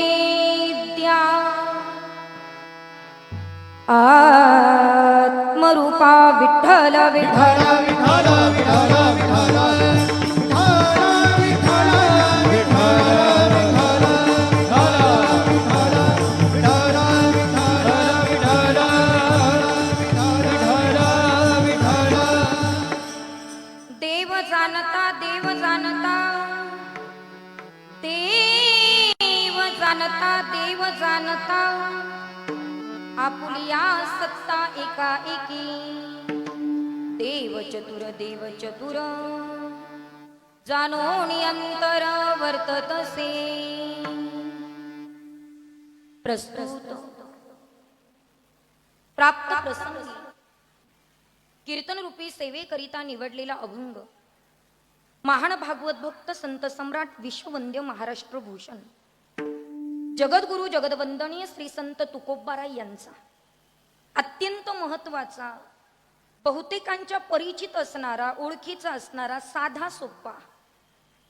विद्या आत्मरूपा विठ्ठल विठ्ठल विठ्ठल विठ्ठल विठ्ठल देव जाणता आपुलिया सत्ता एका एकी देव चतुर जाणोनी अंतर वर्ततसे. प्रस्तुत प्राप्त प्रसंगी कीर्तन रूपी सेवेकरिता निवडलेला अभंग महान भागवत भक्त संत सम्राट विश्ववंद्य महाराष्ट्र भूषण जगद्गुरु जगदवंदनीय श्री संत तुकोबाराय यांचा अत्यंत महत्वाचा बहुतेकांच्या परिचित असणारा ओळखीचा असणारा साधा सोपा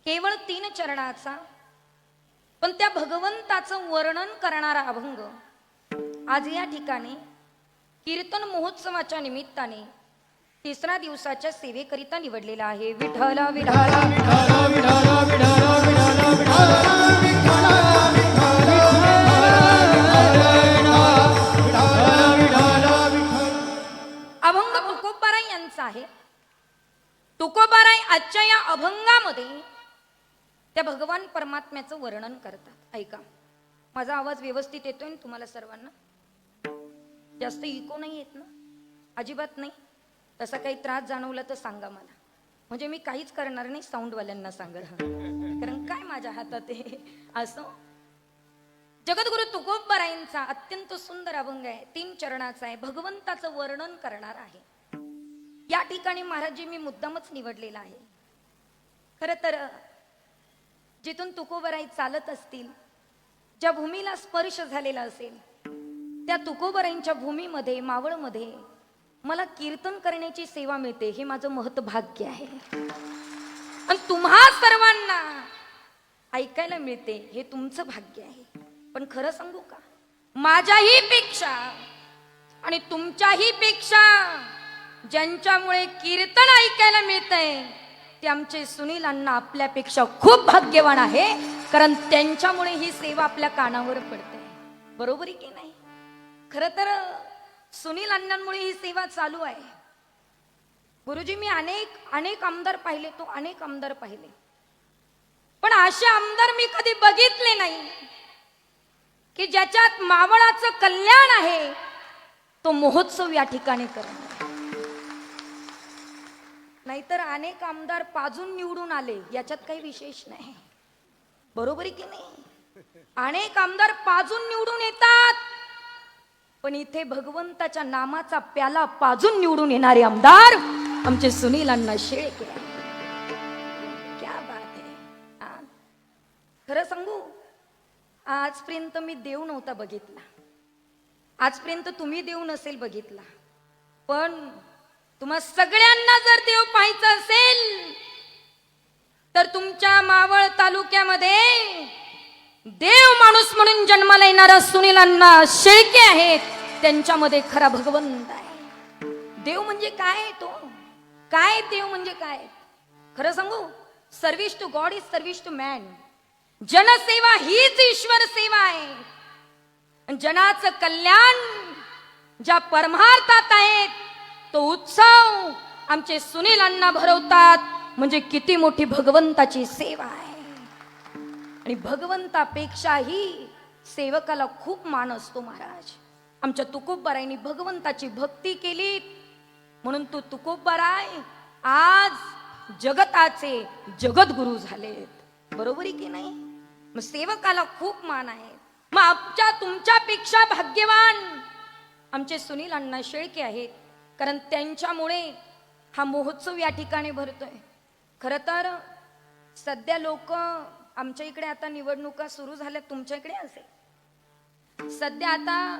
केवळ 3 चरणाचा पण त्या भगवंताचं वर्णन करणारा अभंग आज या ठिकाणी कीर्तन महोत्सवाच्या निमित्ताने 3ऱ्या दिवसाच्या सेवेकरिता निवडलेला आहे. विठ्ठल विठ्ठल अभंग तुकोबाराय यांचा आहे. तुकोबाराय आजच्या या अभंगामध्ये त्या भगवान परमात्म्याचं वर्णन करतात. ऐका, माझा आवाज व्यवस्थित येतोय ना तुम्हाला सर्वांना? जास्त इको नाही येत ना? अजिबात नाही. तसा काही त्रास जाणवला तर सांगा मला, म्हणजे मी काहीच करणार नाही, साऊंडवाल्यांना सांगा, कारण काय माझ्या हातात आहे. असं जगद्गुरु तुकोबारायांचा अत्यंत सुंदर अभंग आहे. 3 चरणाचा आहे. भगवंताचं वर्णन करणार आहे. या ठिकाणी महाराजजी मी मुद्दामच निवडलेला आहे. खरं तर जिथून तुकोबाराय चालत असतील, ज्या भूमीला स्पर्श झालेला असेल, त्या तुकोबारायांच्या भूमीमध्ये मावळमध्ये मला कीर्तन करण्याची सेवा मिळते, हे माझं महत्भाग्य आहे. आणि तुम्हा सर्वांना ऐकायला मिळते, हे तुमचं भाग्य आहे. पण खरं सांगू का, माझ्याही पेक्षा आणि तुमच्याही पेक्षा ज्यांच्यामुळे कीर्तन ऐकायला मिळतंय ते आमचे सुनील अण्णा आपल्यापेक्षा खूप भाग्यवान आहे, कारण त्यांच्यामुळे ही सेवा आपल्या कानावर पडते. बरोबर आहे की नाही? खरं तर सुनील अण्णांमुळे ही सेवा चालू आहे. गुरुजी, मी अनेक आमदार पाहिले, तो अनेक आमदार पाहिले, पण असे आमदार मी कधी बघितले नाही की ज्याच्यात मावळाचं कल्याण आहे तो महोत्सव या ठिकाणी करणार. नाहीतर अनेक आमदार पाजून निवडून आले, याच्यात काही विशेष नाही. बरोबर आहे की नाही? अनेक आमदार पाजून निवडून येतात, पण इथे भगवंताच्या नामाचा प्याला पाजून निवडून येणारे आमदार आमचे सुनील अण्णा शेळके. क्या बात आहे. खरं सांगू, आजपर्यंत मी देव नव्हता बघितला, आजपर्यंत तुम्ही देव नसेल बघितला, पण तुम्हा सगळ्यांना जर देव पाहायचा असेल तर तुमच्या मावळ तालुक्यामध्ये देव माणूस म्हणून जन्माला येणारा सुनील अण्णा शेळके आहेत, त्यांच्यामध्ये खरा भगवंत आहे. देव म्हणजे काय? तो काय? देव म्हणजे काय? खरं सांगू, service to God is service to man. जनसेवा हीच ईश्वर सेवा आहे. जनाचं कल्याण ज्या परमार्थात आहेत तो उत्सव आमचे सुनील अण्णा भरवतात, म्हणजे किती मोठी भगवंताची सेवा आहे. आणि भगवंतापेक्षाही सेवकाला खूप मान असतो. महाराज, आमच्या तुकोबारायांनी भगवंताची भक्ती केली म्हणून तो तुकोबाराय आज जगताचे जगद्गुरु झालेत. बरोबर आहे की नाही? मग सेवकाला खूप मान आहे. मग आमच्या तुमच्यापेक्षा भाग्यवान आमचे सुनील अण्णा शेळके आहेत, कारण त्यांच्यामुळे हा महोत्सव या ठिकाणी भरतोय. खरं तर सध्या लोक आमच्या इकडे आता निवडणुका सुरू झाल्या, तुमच्या इकडे असेल. सध्या आता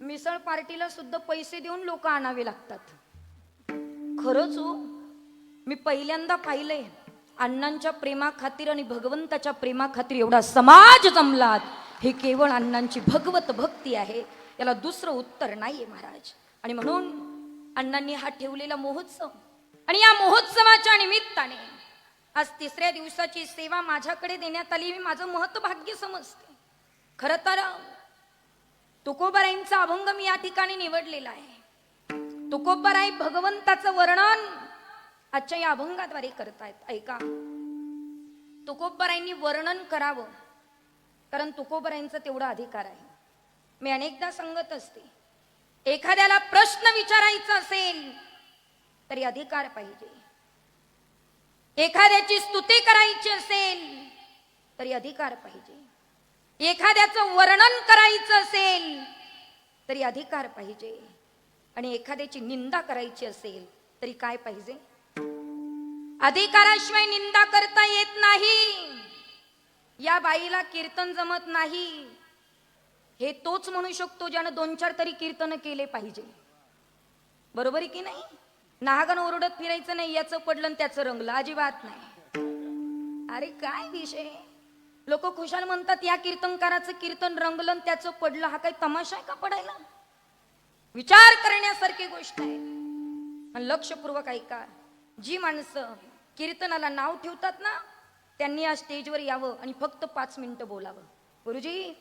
मिसळ पार्टीला सुद्धा पैसे देऊन लोक आणावे लागतात. खरंच हो, मी पहिल्यांदा पाहिलंय अण्णांच्या प्रेमा खातीर आणि भगवंताच्या प्रेमा खातीर एवढा समाज जमलात, हे केवळ अण्णांची भगवत भक्ती आहे, याला दुसरं उत्तर नाहीये महाराज. आणि म्हणून अण्णांनी हा ठेवलेला महोत्सव, आणि या महोत्सवाच्या निमित्ताने आज 3ऱ्या दिवसाची सेवा माझ्याकडे देण्यात आली. मी माझं महत्व भाग्य समजते. खरं तर तुकोबारायांचा अभंग मी या ठिकाणी निवडलेला आहे. तुकोबाराय भगवंताचं वर्णन आजच्या या अभंगाद्वारे करतायत. ऐका, तुकोबारायांनी वर्णन करावं, कारण तुकोबारायांचा तेवढा अधिकार आहे. मी अनेकदा सांगत असते, एखाद्याला प्रश्न विचारायचा असेल तरी अधिकार पाहिजे, एखाद्याची स्तुती करायची असेल तरी अधिकार पाहिजे, एखाद्याचं वर्णन करायचं असेल तरी अधिकार पाहिजे, आणि एखाद्याची निंदा करायची असेल तरी काय पाहिजे? अधिकाराशिवाय निंदा करता येत नाही. या बाईला कीर्तन जमत नाही हे तोच म्हणू शकतो ज्यानं 2-4 तरी कीर्तन केले पाहिजे. बरोबर आहे की नाही? नागन ओरडत फिरायचं नाही, याचं पडलं त्याचं रंगलं, अजिबात नाही. अरे काय विषय, लोक खुशाल म्हणतात या कीर्तनकाराचं कीर्तन रंगलं त्याचं पडलं. हा काही तमाशा आहे का पडायला? विचार करण्यासारखी गोष्ट आहे. आणि लक्षपूर्वक ऐका, जी माणसं कीर्तनाला नाव ठेवतात ना, त्यांनी या स्टेजवर यावं आणि फक्त 5 मिनिटं बोलावं. गुरुजी,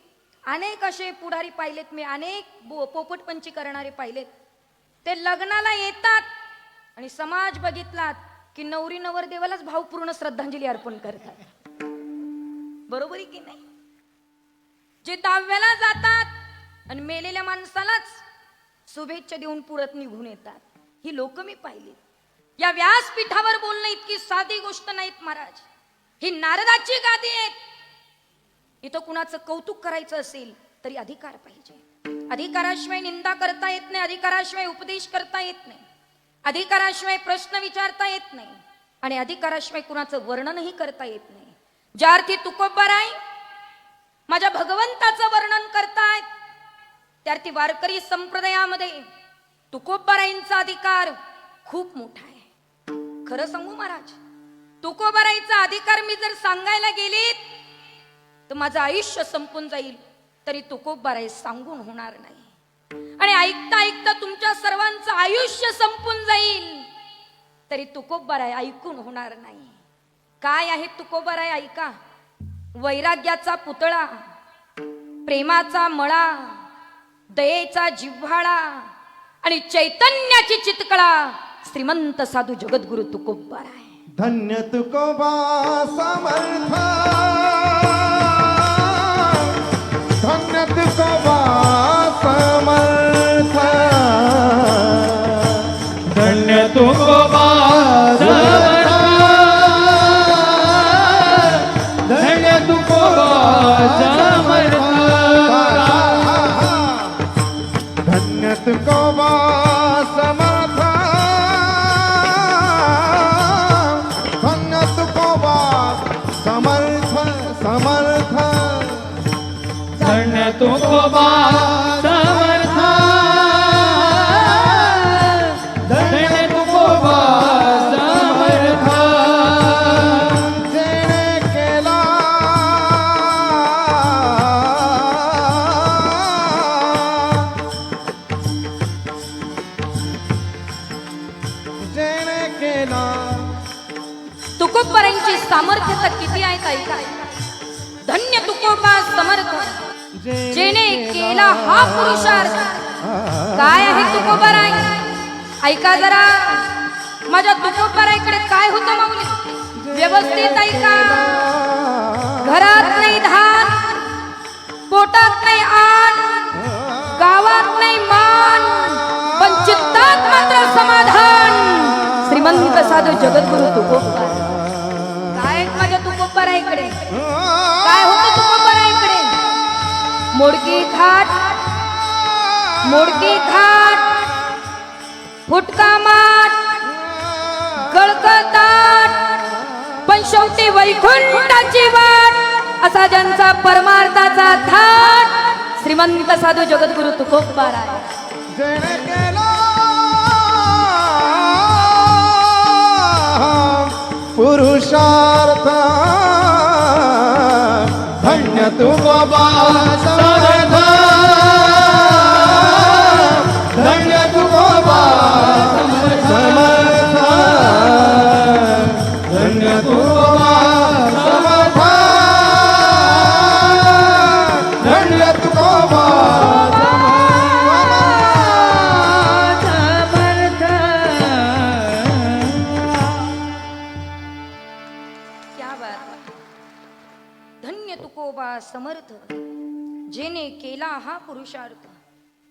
अनेक असे पुढारी पाहिलेत मी, अनेक पोपटपंची करणारे पाहिलेत. ते लग्नाला येतात आणि समाज बघितलात की नवरी नवरदेवालाच भावपूर्ण श्रद्धांजली अर्पण करतात. बरोबर आहे की नाही? जे दहाव्याला जातात आणि मेलेल्या माणसालाच शुभेच्छा देऊन पुरत निघून येतात, ही लोक मी पाहिली. या व्यासपीठावर बोलणं इतकी साधी गोष्ट नाहीत महाराज, ही नारदाची गादी आहे. इथं कुणाचं कौतुक करायचं असेल तरी अधिकार पाहिजे. अधिकाराशिवाय निंदा करता येत नाही, अधिकाराशिवाय उपदेश करता येत नाही, अधिकाराशिवाय प्रश्न विचारता येत नाही, आणि अधिकाराशिवाय कुणाचं वर्णनही करता येत नाही. ज्या अर्थी तुकोबाराय माझ्या भगवंताचं वर्णन करतायत, त्या अर्थी वारकरी संप्रदायामध्ये तुकोबारायांचा अधिकार खूप मोठा आहे. खरं सांगू महाराज, तुकोबाराईचा अधिकार मी जर सांगायला गेलीत तर माझं आयुष्य संपून जाईल, तरी तुकोबाराई सांगून होणार नाही. आणि ऐकता ऐकता तुमच्या सर्वांचं आयुष्य संपून जाईल, तरी तुकोबाराई ऐकून होणार नाही. काय आहे तुकोबाराई? ऐका, वैराग्याचा पुतळा, प्रेमाचा मळा, दयेचा जिव्हाळा आणि चैतन्याची चितकळा श्रीमंत साधू जगद्गुरु तुकोबाराय. धन्य तुकोबा समर्थ, धन्य तुकोबा समर्थ, धन्य तुकोबा समर्थ, धन्य तुकोबा समर्थ, धन्य तुकोबा समर्थ, धन्य तुकोबा समर्थ समर्थ, धन्य तुकोबा समर्थ, धन्य तुकोबा समर्थ, जेणे केला जेणे केला. तुकोबारायांची सामर्थ्यता किती आहे ऐका. धन्य तुकोबा समर्थ, जेने केला हा पुरुषार्थ. काय आहे तुकोबाराय? ऐका जरा, माझ्या तुकोबाराईकडे काय होतं माऊली? व्यवस्थित ऐका. घरात नाही धान, पोटात नाही आण, गावात नाही मान, पण चित्तात मात्र समाधान. श्रीमंत साधू जगद्गुरु तुकोबाराय. काय माझ्या तुकोबाराईकडे काय होतं? तुकोबाराईकडे मोडकी खाट, मोडकी खाट, फुटका माठ, गळकताट, पण शेवटी वैकुंठाची वाट, असा ज्यांचा परमार्थाचा थाट श्रीमंत साधू जगद्गुरु तुकोबाराय. जेणे केला पुरुषार्थ, धन्य तुकोबा समर्थ धन्य तुकोबा समर्थ धन्य तुकोबा समर्थ धन्य तुकोबा क्या बात आहे. धन्य तुकोबा समर्थ जेने केला हा पुरुषार्थ.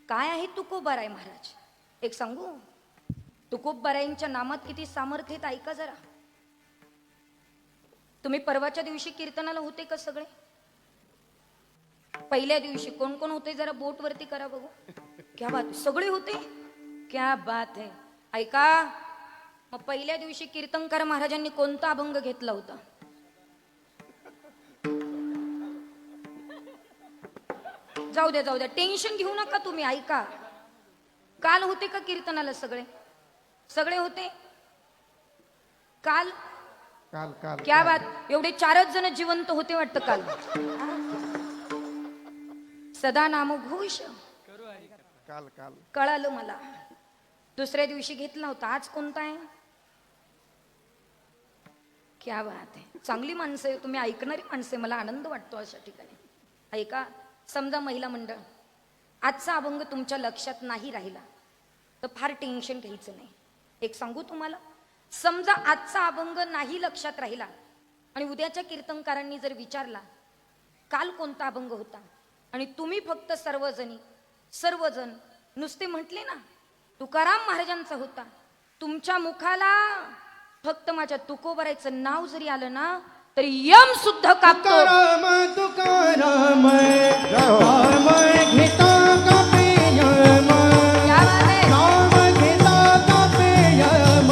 काय आहे तुकोबाराय महाराज? एक सांगू, तुकोबारायांच्या नामात किती सामर्थ्य आहेत ऐका जरा. तुम्ही परवाच्या दिवशी कीर्तनाला होते का सगळे? पहिल्या दिवशी कोण कोण होते जरा बोट वरती करा बघू. क्या बात, सगळे होते. क्या बात आहे. ऐका, मग पहिल्या दिवशी कीर्तनकार महाराजांनी कोणता अभंग घेतला होता? जाऊ द्या जाऊ द्या, टेन्शन घेऊ नका तुम्ही. ऐका, काल होते का कीर्तनाला सगळे? सगळे होते काल? काल काल क्या बात, एवढे 4च जण जिवंत होते वाटतं काल. सदा नामघोष काल काल कळालं मला. दुसऱ्या दिवशी घेतला होता, आज कोणता आहे? क्या बात आहे. चांगली माणसं आहे तुम्ही, ऐकणारी माणसं आहे. मला आनंद वाटतो अशा ठिकाणी. ऐका, समजा महिला मंडळ आजचा अभंग तुमच्या लक्षात नाही राहिला तर फार टेन्शन घ्यायचं नाही. एक सांगू तुम्हाला, समजा आजचा अभंग नाही लक्षात राहिला आणि उद्याच्या कीर्तनकारांनी जर विचारला काल कोणता अभंग होता आणि तुम्ही फक्त सर्वजण नुसते म्हटले ना तुकाराम महाराजांचा होता, तुमच्या मुखाला फक्त माझ्या तुकोबारायचं नाव जरी आलं ना तरी यम सुद्धा कापतो. तुकाराम तुकाराम जय हो. नाम घेता कापे यम क्या बात आहे. नाम घेता कापे यम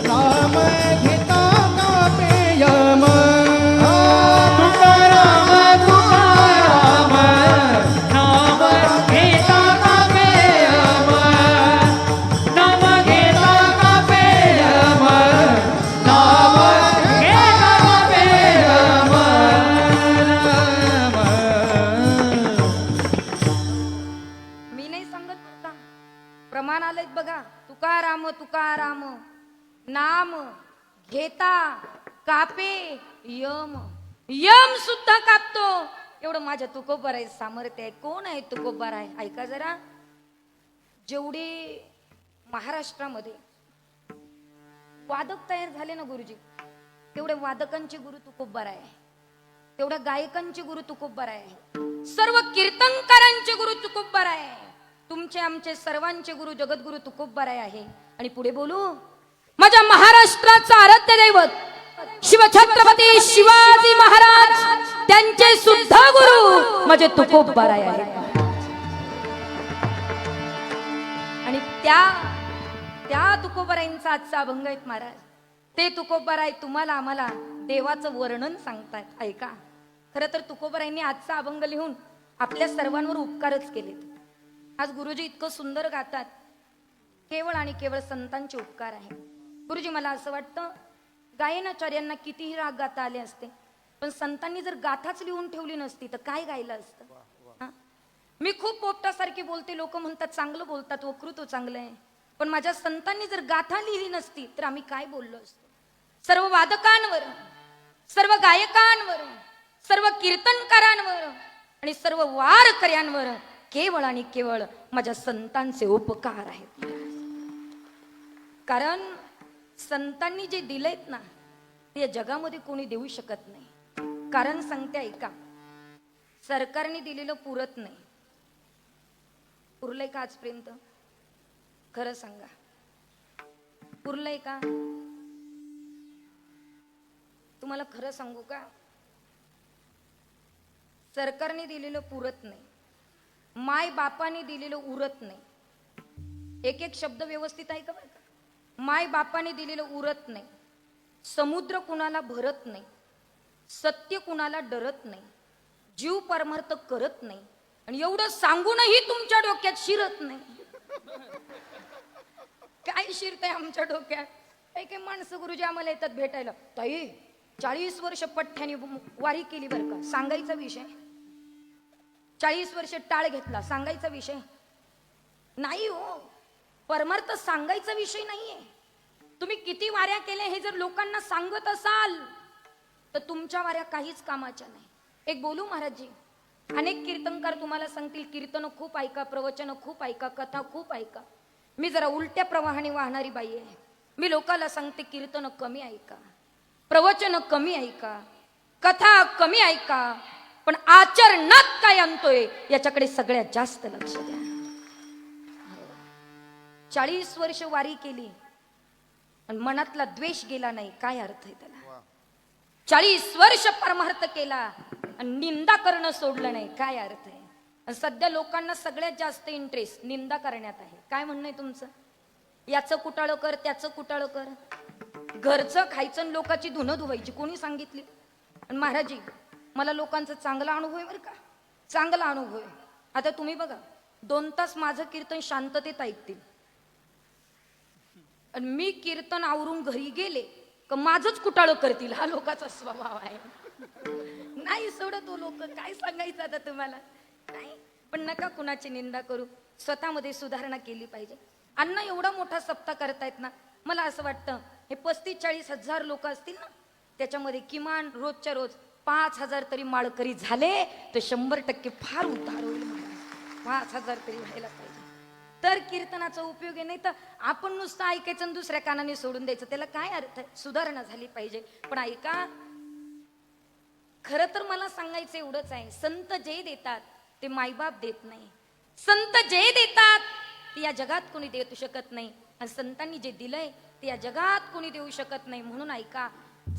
नाम घेता कापे यम तुकाराम तुकाराम नाम घेता कापे यम नाम घेता कापे यम नाम घेता कापे यम मी नाही सांगत का, प्रमाण आलंय बघा. तुकाराम तुकाराम नाम घेता कापे यम, यम सुद्धा कापतो. एवढं माझ्या तुकोबाराय सामर्थ्य आहे. कोण आहे तुकोबाराय? ऐका जरा. जेवढे महाराष्ट्रामध्ये वादक तयार झाले ना गुरुजी, तेवढे वादकांचे गुरु तुकोबाराय आहे, तेवढ्या गायकांचे गुरु तुकोबाराय आहे, सर्व कीर्तनकारांचे गुरु तुकोबाराय आहे, तुमचे आमचे सर्वांचे गुरु जगद्गुरु तुकोबाराय आहे. आणि पुढे बोलू, माझ्या महाराष्ट्राचा आराध्य दैवत शिवछत्रपती शिवाजी महाराज त्यांचे सुद्धा गुरु माझे तुकोबाराय आहे. आणि त्या तुकोबारायांचा आजचा अभंग आहेत महाराज. ते तुकोबाराय तुम्हाला आम्हाला देवाचं वर्णन सांगतात. ऐका, खरं तर तुकोबारायांनी आजचा अभंग लिहून आपल्या सर्वांवर उपकारच केलेत. आज गुरुजी इतकं सुंदर गातात, केवळ आणि केवळ संतांचे उपकार आहे. गुरुजी, मला असं वाटतं गायनाचार्यांना कितीही राग गाता आले असते, पण संतांनी जर गाथाच लिहून ठेवली नसती तर काय गायलं असतं? हा? मी खूप पोपटासारखी बोलते, लोक म्हणतात चांगलं बोलतात, वक्तृत्व चांगलं आहे, पण माझ्या संतांनी जर गाथा लिहिली नसती तर आम्ही काय बोललो असतो? सर्व वादकांवर, सर्व गायकांवर, सर्व कीर्तनकारांवर आणि सर्व वारकऱ्यांवर केवळ आणि केवळ माझ्या संतांचे उपकार आहेत. कारण संतांनी जे दिलेत ना ते या जगामध्ये कोणी देऊ शकत नाही. कारण सांगते ऐका, सरकारने दिलेलं पुरत नाही. पुरलंय का आजपर्यंत? खरं सांगा, पुरलंय का? तुम्हाला खरं सांगू का, सरकारने दिलेलं पुरत नाही, माय बापाने दिलेलं उरत नाही. एक एक शब्द व्यवस्थित आहे का बरं का? माय बापाने दिलेलं उरत नाही, समुद्र कुणाला भरत नाही, सत्य कुणाला डरत नाही, जीव परमार्थ करत नाही, आणि एवढं सांगूनही तुमच्या डोक्यात शिरत नाही. काय शिरतंय आमच्या डोक्यात? काही काही माणसं गुरुजी आम्हाला येतात भेटायला, ताई 40 वर्ष पठ्ठ्याने वारी केली बरं का, सांगायचा विषय. 40 वर्ष टाळ घेतला, सांगायचा विषय नाही हो. परमार्थ सांगायचा विषय नाहीये. तुम्ही किती वाऱ्या केल्या हे जर लोकांना सांगत असाल तर तुमच्या वाऱ्या काहीच कामाच्या नाही. एक बोलू महाराजजी, अनेक कीर्तनकार तुम्हाला सांगतील कीर्तन खूप ऐका, प्रवचन खूप ऐका, कथा खूप ऐका. मी जरा उलट्या प्रवाहाने वाहणारी बाई आहे. मी लोकांना सांगते कीर्तन कमी ऐका, प्रवचन कमी ऐका, कथा कमी ऐका, पण आचरणात काय आणतोय याच्याकडे सगळ्यात जास्त लक्ष द्या. 40 वर्ष वारी केली आणि मनातला द्वेष गेला नाही, काय अर्थ आहे त्याला? 40 वर्ष परमार्थ केला आणि निंदा करणं सोडलं नाही, काय अर्थ आहे? आणि सध्या लोकांना सगळ्यात जास्त इंटरेस्ट निंदा करण्यात आहे. काय म्हणणं आहे तुमचं? याचं कुटाळं कर, त्याचं कुटाळं कर. घरचं खायचं आणि लोकांची धुणं धुवायची कोणी सांगितली? आणि महाराजी, मला लोकांचा चांगला अनुभव आहे बरं का, चांगला अनुभव आहे. आता तुम्ही बघा, 2 तास माझं कीर्तन शांततेत ऐकतील आणि मी कीर्तन आवरून घरी गेले का माझंच कुटाळं करतील. हा लोकांचा स्वभाव आहे. नाही सोडत तो लोक, काय सांगायचं आता तुम्हाला. नाही, पण नका कुणाची निंदा करू, स्वतःमध्ये सुधारणा केली पाहिजे. अण्णा एवढा मोठा सप्ताह करतायत ना, मला असं वाटतं हे 35-40 हजार लोक असतील ना, त्याच्यामध्ये किमान रोजच्या रोज 5,000 तरी माळकरी झाले तर 100% फार उद्धार होईल. 5,000 तरी व्हायला पाहिजे, तर कीर्तनाचा उपयोग आहे. नाही तर आपण नुसतं ऐकायचं आणि दुसऱ्या कानाने सोडून द्यायचं, त्याला काय अर्थ आहे? सुधारणा झाली पाहिजे. पण ऐका, खरं तर मला सांगायचं एवढंच आहे, संत जे देतात ते मायबाप देत नाही. संत जे देतात ते या जगात कोणी देऊ शकत नाही, आणि संतांनी जे दिलंय ते या जगात कोणी देऊ शकत नाही. म्हणून ऐका,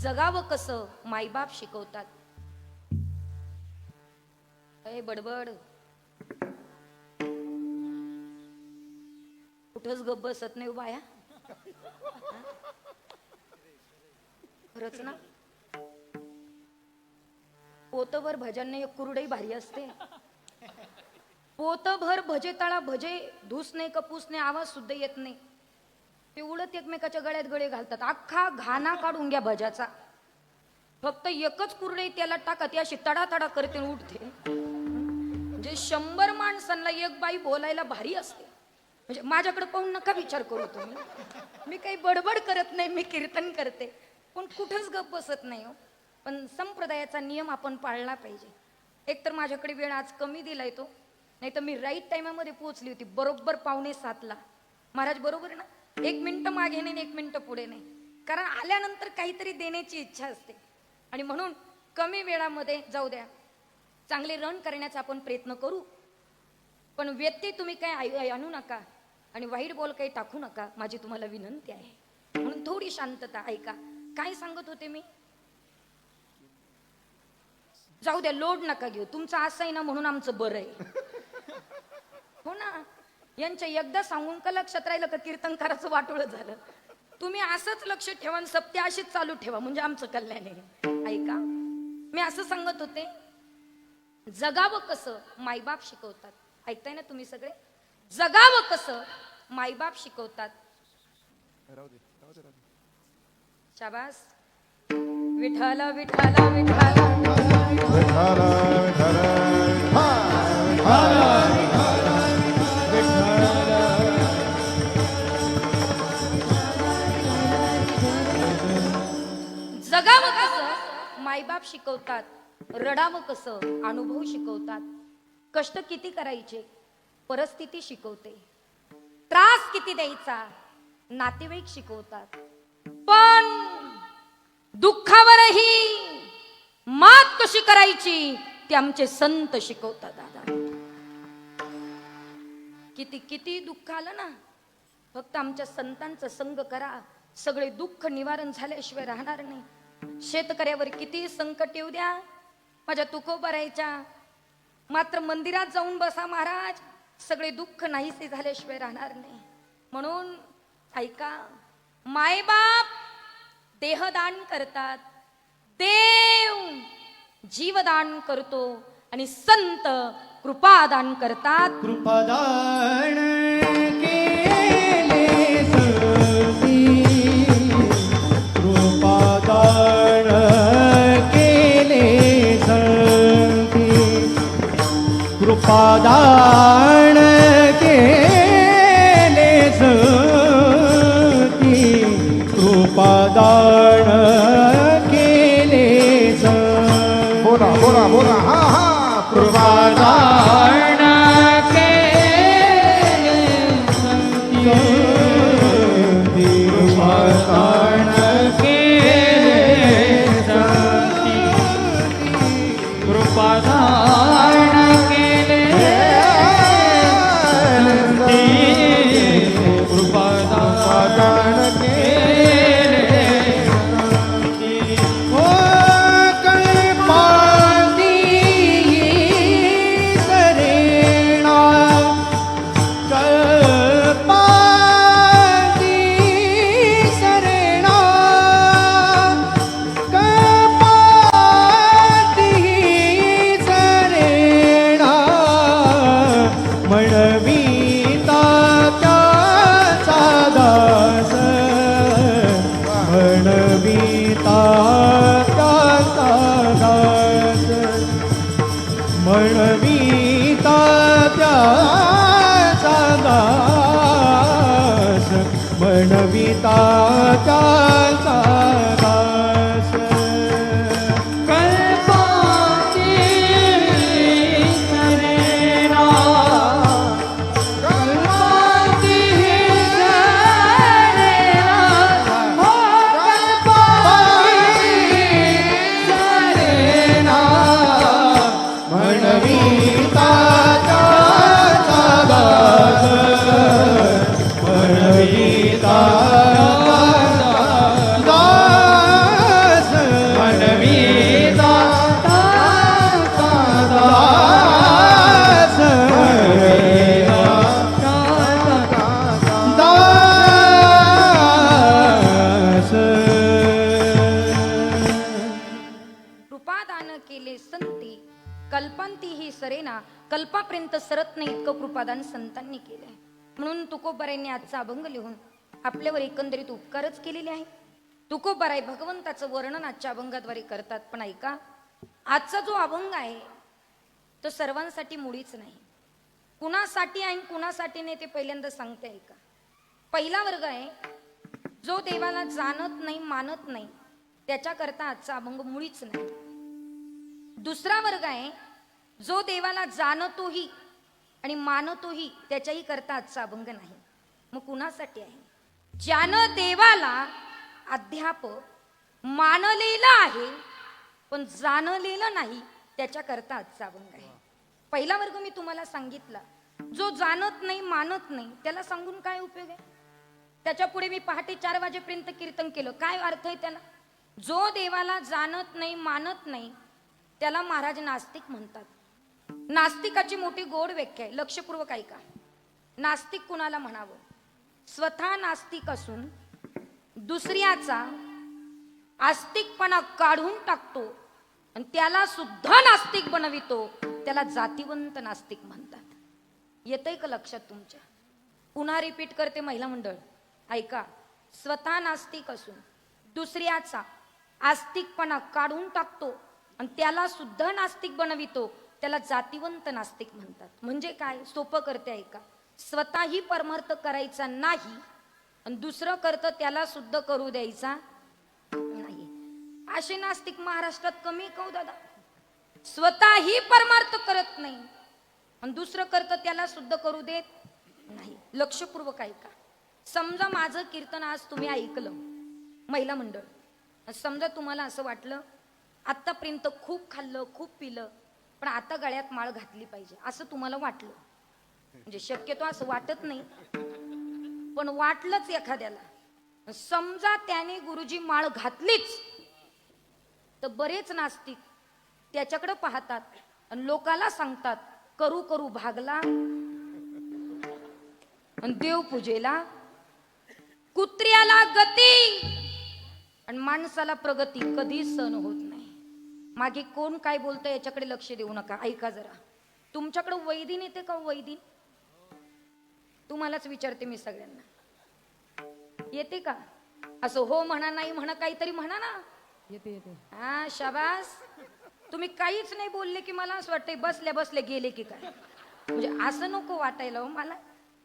जगावं कसं मायबाप शिकवतात. बडबड कुठंच गप्प बसत नाही बाया, खरंच ना. पोतभर भजन एक कुरडई भारी असते. पोतभर भजे तळा भजे धूस नाही कपूस नाही, आवाज सुद्धा येत नाही. ते उलट एकमेकाच्या गळ्यात गळे घालतात. अख्खा घाना काढून घ्या भजाचा, फक्त एकच कुरडई त्याला टाका, ती अशी तडा तडा करते उठते. म्हणजे 100 माणसांना एक बाई बोलायला भारी असते. म्हणजे माझ्याकडे पाहून नका विचार करू तुम्ही, मी काही बडबड करत नाही, मी कीर्तन करते, पण कुठंच गप बसत नाही हो. पण संप्रदायाचा नियम आपण पाळला पाहिजे. एक तर माझ्याकडे वेळ आज कमी दिलाय तो, नाही तर मी राईट टाइमामध्ये पोहोचली होती, बरोबर 6:45 महाराज, बरोबर ना. 1 मिनिट मागे नाही, 1 मिनिट पुढे नाही, कारण आल्यानंतर काहीतरी देण्याची इच्छा असते. आणि म्हणून कमी वेळामध्ये जाऊ द्या, चांगले रन करण्याचा आपण प्रयत्न करू, पण व्यत्यय तुम्ही काय आणू नका आणि वाईट बोल काही टाकू नका, माझी तुम्हाला विनंती आहे. म्हणून थोडी शांतता. ऐका, काय सांगत होते मी? जाऊ द्या, लोड नका घेऊ, तुमचं असं आहे ना म्हणून आमचं बरं आहे. हो ना, यांच्या एकदा सांगून का लक्षात राहिलं का कीर्तनकाराचं वाटोळं झालं. तुम्ही असंच लक्ष ठेवा आणि सप्त्या अशीच चालू ठेवा, म्हणजे आमचं कल्याण आहे. ऐका, मी असं सांगत होते, जगावं कसं मायबाप शिकवतात. ऐकताय ना तुम्ही सगळे? जगावं कसं मायबाप शिकवतात. शाबास. विठाला विठाला विठाला जगावं कसं मायबाप शिकवतात. रडावं कसं अनुभव शिकवतात. कष्ट किती करायचे परिस्थिती शिकवते. त्रास किती द्यायचा नातेवाईक शिकवतात. पण दुःखावरही मात कशी करायची ते आमचे संत शिकवतात. दादा, किती किती दुःख आलं ना, फक्त आमच्या संतांचा संग करा, सगळे दुःख निवारण झाल्याशिवाय राहणार नाही. शेतकऱ्यावर किती संकट येऊ द्या, माझ्या तुकोबा राहायच्या, मात्र मंदिरात जाऊन बसा महाराज, सगळे दुःख नाहीसे झाल्याशिवाय राहणार नाही. म्हणून ऐका, मायबाप देहदान करतात, देव जीवदान करतो आणि संत कृपादान करतात. कृपादान केले सती, कृपादान कृपादान केले सती कृपादान केले बोला बोला बोला हा हा कृपादान केले सती कृपादान केले सती कृपादान केले सती कृपादान केले ओ कल्पांती सरेणा कल्पांती सरेणा कल्पांती सरेणा म्हणविता त्याचा दास म्हणविता त्याचा दास म्हणविता त्याचा दास म्हणविता त्याचा दास कल्पांती सरेणा कल्पांती सरेणा हो कल्पांती सरेणा म्हणविता त्याचा दास म्हणविता दास म्हणविता त्याचा दास म्हणविता दास कृपादान केले संती कल्पांती ही सरेना कल्पापर्यंत सरत नाही इतकं कृपादान संतांनी केलंय. म्हणून तुकोबारायांनी आजचा अभंग लिहून आपल्यावर एकंदरीत उपकारच केलेले आहे. तुकोबाराय भगवंताचं वर्णन आजच्या अभंगाद्वारे करतात. पण ऐका, आजचा जो अभंग आहे तो सर्वांसाठी मुळीच नाही. कुणासाठी आहे कुणासाठी नाही ते पहिल्यांदा सांगते ऐका. पहिला वर्ग आहे जो देवाला जाणत नाही मानत नाही त्याच्याकरता आजचा अभंग मुळीच नाही. दुसरा वर्ग आहे जो देवाला जाणतोही आणि मानतोही त्याच्याही करता आजचा अभंग नाही. मग कुणासाठी आहे? ज्यानं देवाला अध्याप मानलेलं आहे पण जाणलेलं नाही त्याच्याकरता आजचा अभंग आहे. पहिला वर्ग मी तुम्हाला सांगितला. जो जाणत नाही मानत नाही त्याला सांगून काय उपयोग आहे? त्याच्या पुढे मी पहाटे 4 वाजेपर्यंत कीर्तन केलं. काय अर्थ आहे त्याला? जो देवाला जाणत नाही मानत नाही त्याला महाराज नास्तिक म्हणतात. नास्तिकाची मोठी गोड व्याख्या आहे. लक्षपूर्वक ऐका. नास्तिक कुणाला म्हणावं? स्वतः नास्तिक असून दुसऱ्याचा आस्तिकपणा काढून टाकतो आणि त्याला सुद्धा नास्तिक बनवितो त्याला जातीवंत नास्तिक म्हणतात. येतंय का लक्षात तुमच्या? पुन्हा रिपीट करते महिला मंडळ ऐका. स्वतः नास्तिक असून दुसऱ्याचा आस्तिकपणा काढून टाकतो आणि त्याला सुद्धा नास्तिक बनवितो त्याला जातीवंत नास्तिक म्हणतात. म्हणजे काय? सोपं करते ऐका. स्वतःही परमार्थ करायचा नाही आणि दुसरं करतं त्याला सुद्धा करू द्यायचा नाही. असे नास्तिक महाराष्ट्रात कमी का हो दादा? स्वतःही परमार्थ करत नाही आणि दुसरं करतं त्याला सुद्धा करू देत नाही. लक्षपूर्वक ऐका. समजा माझं कीर्तन आज तुम्ही ऐकलं महिला मंडळ. समजा तुम्हाला असं वाटलं आतापर्यंत खूप खाल्लं खूप पिलं पण आता गळ्यात माळ घातली पाहिजे असं तुम्हाला वाटलं. म्हणजे शक्यतो असं वाटत नाही पण वाटलंच एखाद्याला. समजा त्याने गुरुजी माळ घातलीच तर बरेच नास्तिक त्याच्याकडे पाहतात आणि लोकाला सांगतात करू करू भागला आणि देव पूजेला कुत्र्याला गती आणि माणसाला प्रगती कधी सहन होत नाही. मागे कोण काय बोलतं याच्याकडे लक्ष देऊ नका. ऐका जरा. तुमच्याकडे वैदिन येते का? वैदिन तुम्हालाच विचारते मी सगळ्यांना. येते का? असं हो म्हणा नाही म्हणा काहीतरी म्हणा ना. येते येते. हा शाबास. तुम्ही काहीच नाही बोलले की मला असं वाटतंय बसल्या बसल्या गेले की काय. म्हणजे असं नको वाटायला हो मला.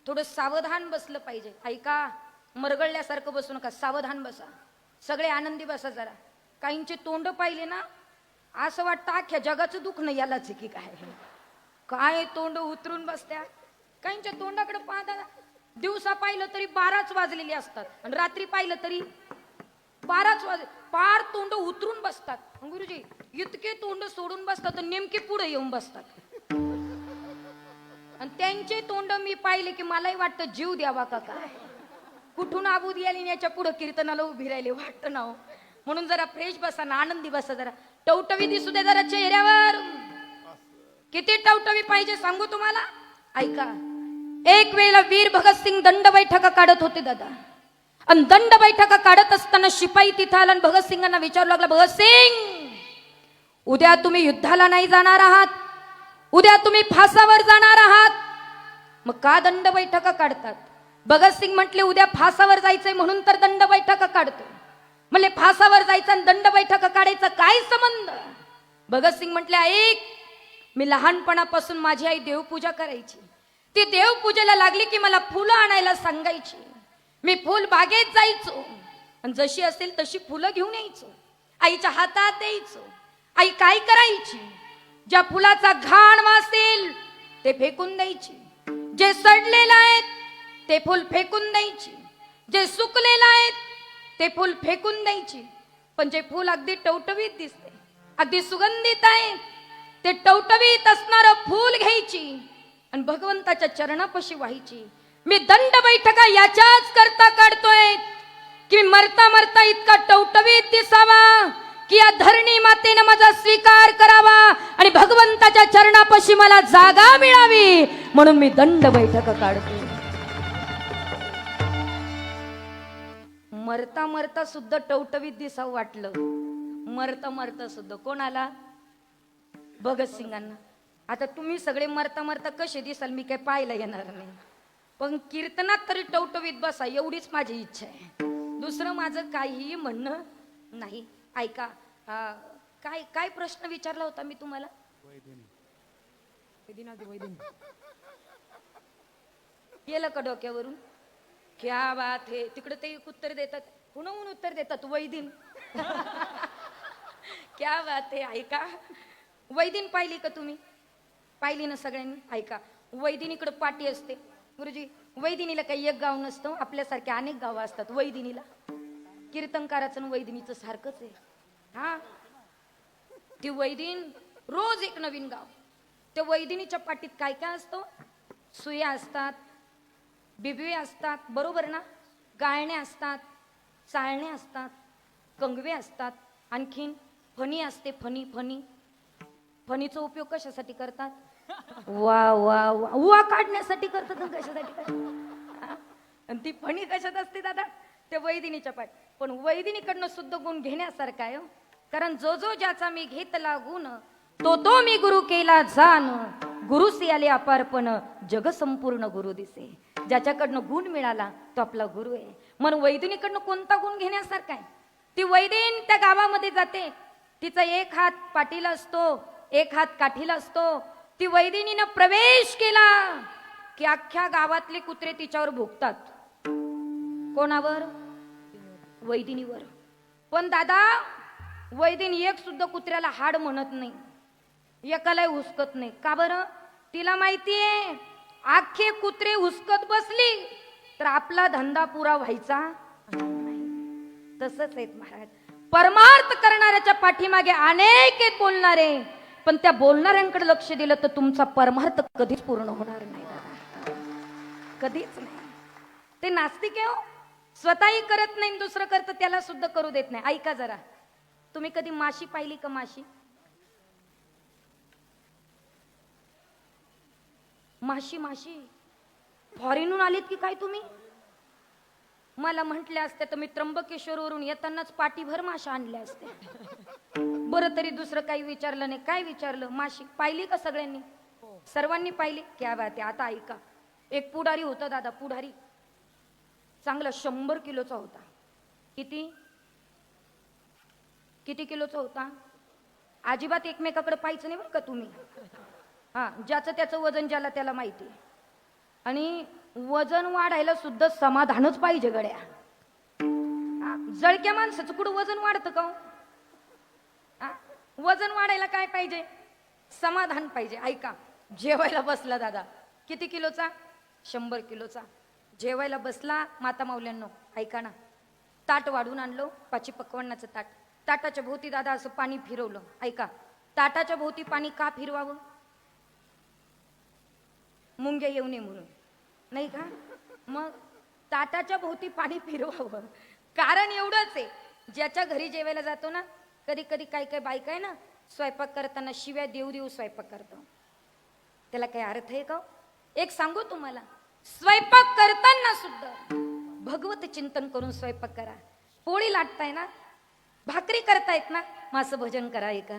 थोडं सावधान बसलं पाहिजे. ऐका, मरगळल्यासारखं बसू नका, सावधान बसा. सगळे आनंदी बसा जरा. काहींचे तोंड पाहिले ना असं वाटतं अख्ख्या जगाचं दुःख नाही यालाच आहे की काय. काय तोंड उतरून बसत्या. काहींच्या तोंडाकडे पाहता, दिवसा पाहिलं तरी 12च वाजलेली असतात आणि रात्री पाहिलं तरी 12च वाजले. पार तोंड उतरून बसतात. गुरुजी इतके तोंड सोडून बसतात आणि नेमके पुढे येऊन बसतात. आणि त्यांचे तोंड मी पाहिले की मलाही वाटतं जीव द्यावा का काय. कुठून आबूद याली याच्या पुढे कीर्तनाला उभी राहिले वाटतं ना हो. म्हणून जरा फ्रेश बसा ना, आनंदी बसा जरा. टवटवी दिसू दे जरा चेहऱ्यावर. किती टवटवी पाहिजे सांगू तुम्हाला. ऐका, एक वेळेला वीर भगतसिंग दंड बैठका काढत होते दादा. आणि दंड बैठका काढत असताना शिपाई तिथं आला आणि भगतसिंगांना विचारू लागला, भगतसिंग उद्या तुम्ही युद्धाला नाही जाणार आहात, उद्या तुम्ही फासावर जाणार आहात, मग का दंड बैठका काढतात. भगतसिंग म्हटले उद्या फासावर जायचंय म्हणून तर दंड बैठका काढतो. म्हणले फासावर जायचं आणि दंड बैठका काढायचा काय संबंध. भगतसिंग म्हटले ऐक, मी लहानपणापासून माझी आई देवपूजा करायची. ती देवपूजेला लागली की मला फुलं आणायला सांगायची. मी फुल बागेत जायचो आणि जशी असेल तशी फुलं घेऊन यायचो, आईच्या हातात द्यायचो. आई काय करायची, ज्या फुलाचा घाण वासेल ते फेकून द्यायची, जे सडलेलं आहेत ते फुल फेकून द्यायची, जे सुकलेलं आहेत ते फुल फेकून द्यायची. पण जे फुल अगदी टवटवीत दिसते, अगदी सुगंधित आहे, ते टवटवीत असणारं फूल घ्यायची आणि भगवंताच्या चरणापाशी व्हायची. मी दंड बैठका याच्याच करता काढतोय की मरता मरता इतका टवटवीत दिसावा की या धरणी मातेने माझा स्वीकार करावा आणि भगवंताच्या चरणापाशी मला जागा मिळावी, म्हणून मी दंड बैठका काढतोय. मरता मरता सुद्धा टवटवीत दिसावं वाटलं. मरता मरता सुद्धा कोणाला, भगतसिंगांना. आता तुम्ही सगळे मरता मरता कसे दिसाल मी काय पाहायला येणार नाही, पण कीर्तनात तरी टवटवीत बसा एवढीच माझी इच्छा आहे. दुसरं माझं काहीही म्हणणं नाही. ऐका, काय काय प्रश्न विचारला होता मी तुम्हाला. गेलं का डोक्यावरून. क्या बात है. तिकडे ते एक उत्तर देतात, पुन्हा उत्तर देतात वैदिन. क्या बात है. ऐका, वैदिन पाहिली का तुम्ही, पाहिली ना सगळ्यांनी. ऐका, वैदिनीकडे पाठी असते. गुरुजी वैदिनीला काही एक गाव नसतं, आपल्यासारखे अनेक गावं असतात वैदिनीला. कीर्तनकाराचं वैदिनीचं सारखंच आहे. हा, ती वैदिन रोज एक नवीन गाव. त्या वैदिनीच्या पाठीत काय काय असतं, सुया असतात, बिबवे असतात, बरोबर ना, गाळणे असतात, चाळणे असतात, कंगवे असतात, आणखीन फणी असते. फणी फणी फणीचा उपयोग कशासाठी करतात, वा वा वा उवा काढण्यासाठी करतात. कशासाठी करतात. आणि ती फणी कशात असते दादा, ते वैदिनीच्या पाठ. पण वैदिनीकडनं सुद्धा गुण घेण्यासारखा आहे. कारण जो जो ज्याचा मी घेतला गुण, तो तो मी गुरु केला जाण, गुरुसी आले अपारपण, जग संपूर्ण गुरु दिसे. ज्याच्याकडनं गुण मिळाला तो आपला गुरु आहे. म्हणून वैदिनीकडनं कोणता गुण घेण्यासारखा आहे. ती वैदिन त्या गावामध्ये जाते, तिचा एक हात पाठीला असतो, एक हात काठीला असतो. ती वैदिनीनं प्रवेश केला की अख्ख्या गावातले कुत्रे तिच्यावर भुकतात. कोणावर, वैदिनीवर. पण दादा वैदिनी एक सुद्धा कुत्र्याला हाड म्हणत नाही, एकालाही हुसकत नाही. का बरं, तिला माहितीये अख्खे कुत्रे हुसकत बसली तर आपला धंदा पुरा व्हायचा नाही. तसंच आहेत महाराज. परमार्थ करणाऱ्याच्या पाठीमागे अनेक आहेत बोलणारे, पण त्या बोलणाऱ्यांकडे लक्ष दिलं तर तुमचा परमार्थ कधीच पूर्ण होणार नाही दादा, कधीच नाही. ते नास्तिक आहे हो, स्वतःही करत नाही, दुसरं करतं त्याला सुद्धा करू देत नाही. ऐका जरा, तुम्ही कधी माशी पाहिली का, माशी, माशी माशी फॉरेनहून आलीत की काय तुम्ही. मला म्हटले असते तर मी त्र्यंबकेश्वरवरून येतानाच पाठीभर माशा आणल्या असत्या. बरं तरी दुसरं काही विचारलं नाही. काय विचारलं, माशी पाहिली का सगळ्यांनी, सर्वांनी पाहिली. क्या बात आहे. आता ऐका, एक पुढारी होता दादा, पुढारी चांगला 100 किलोचा होता. किती किती किलोचा होता, अजिबात एकमेकाकडे पाहायचं नाही बरं का तुम्ही. हा, ज्याचं त्याचं वजन ज्याला त्याला माहिती. आणि वजन वाढायला सुद्धा समाधानच पाहिजे गड्या. हा, जळक्या माणसाचं कुठं वजन वाढतं का हो? हा, वजन वाढायला काय पाहिजे? समाधान पाहिजे. ऐका, जेवायला बसला दादा, किती किलोचा? 100 किलोचा. जेवायला बसला माता माऊल्यांनो, ऐका ना, ताट वाढून आणलो, पाची पक्वान्नाचं ताट. ताटाच्या भोवती दादा असं पाणी फिरवलं. ऐका, ताटाच्या भोवती पाणी का फिरवावं? मुंग्या येऊ नये म्हणून, नाही का? मग ताटाच्या भोवती पाणी फिरवावं कारण एवढंच आहे, ज्याच्या घरी जेवायला जातो ना, कधी कधी काय काय बायका आहे ना, स्वयंपाक करताना शिव्या देऊ देऊ स्वयंपाक करतो. त्याला काही अर्थ आहे का? एक सांगू तुम्हाला, स्वयंपाक करताना सुद्धा भगवत चिंतन करून स्वयंपाक करा. पोळी लाटताय ना, भाकरी करतायत ना, मासं भजन करा. ऐका,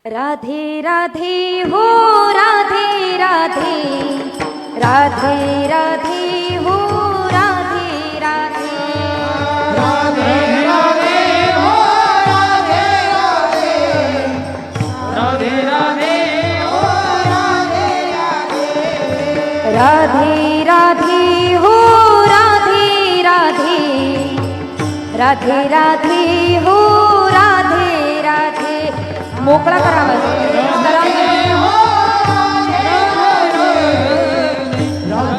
राधे राधे हो राधे राधे, राधे राधे हो राधे राधे, राधे राधे हो राधे राधे, राधे राधे हो राधे राधे, राधे राधे हो राधे राधे, राधे राधे हो राधे राधे. मोकळा करावा.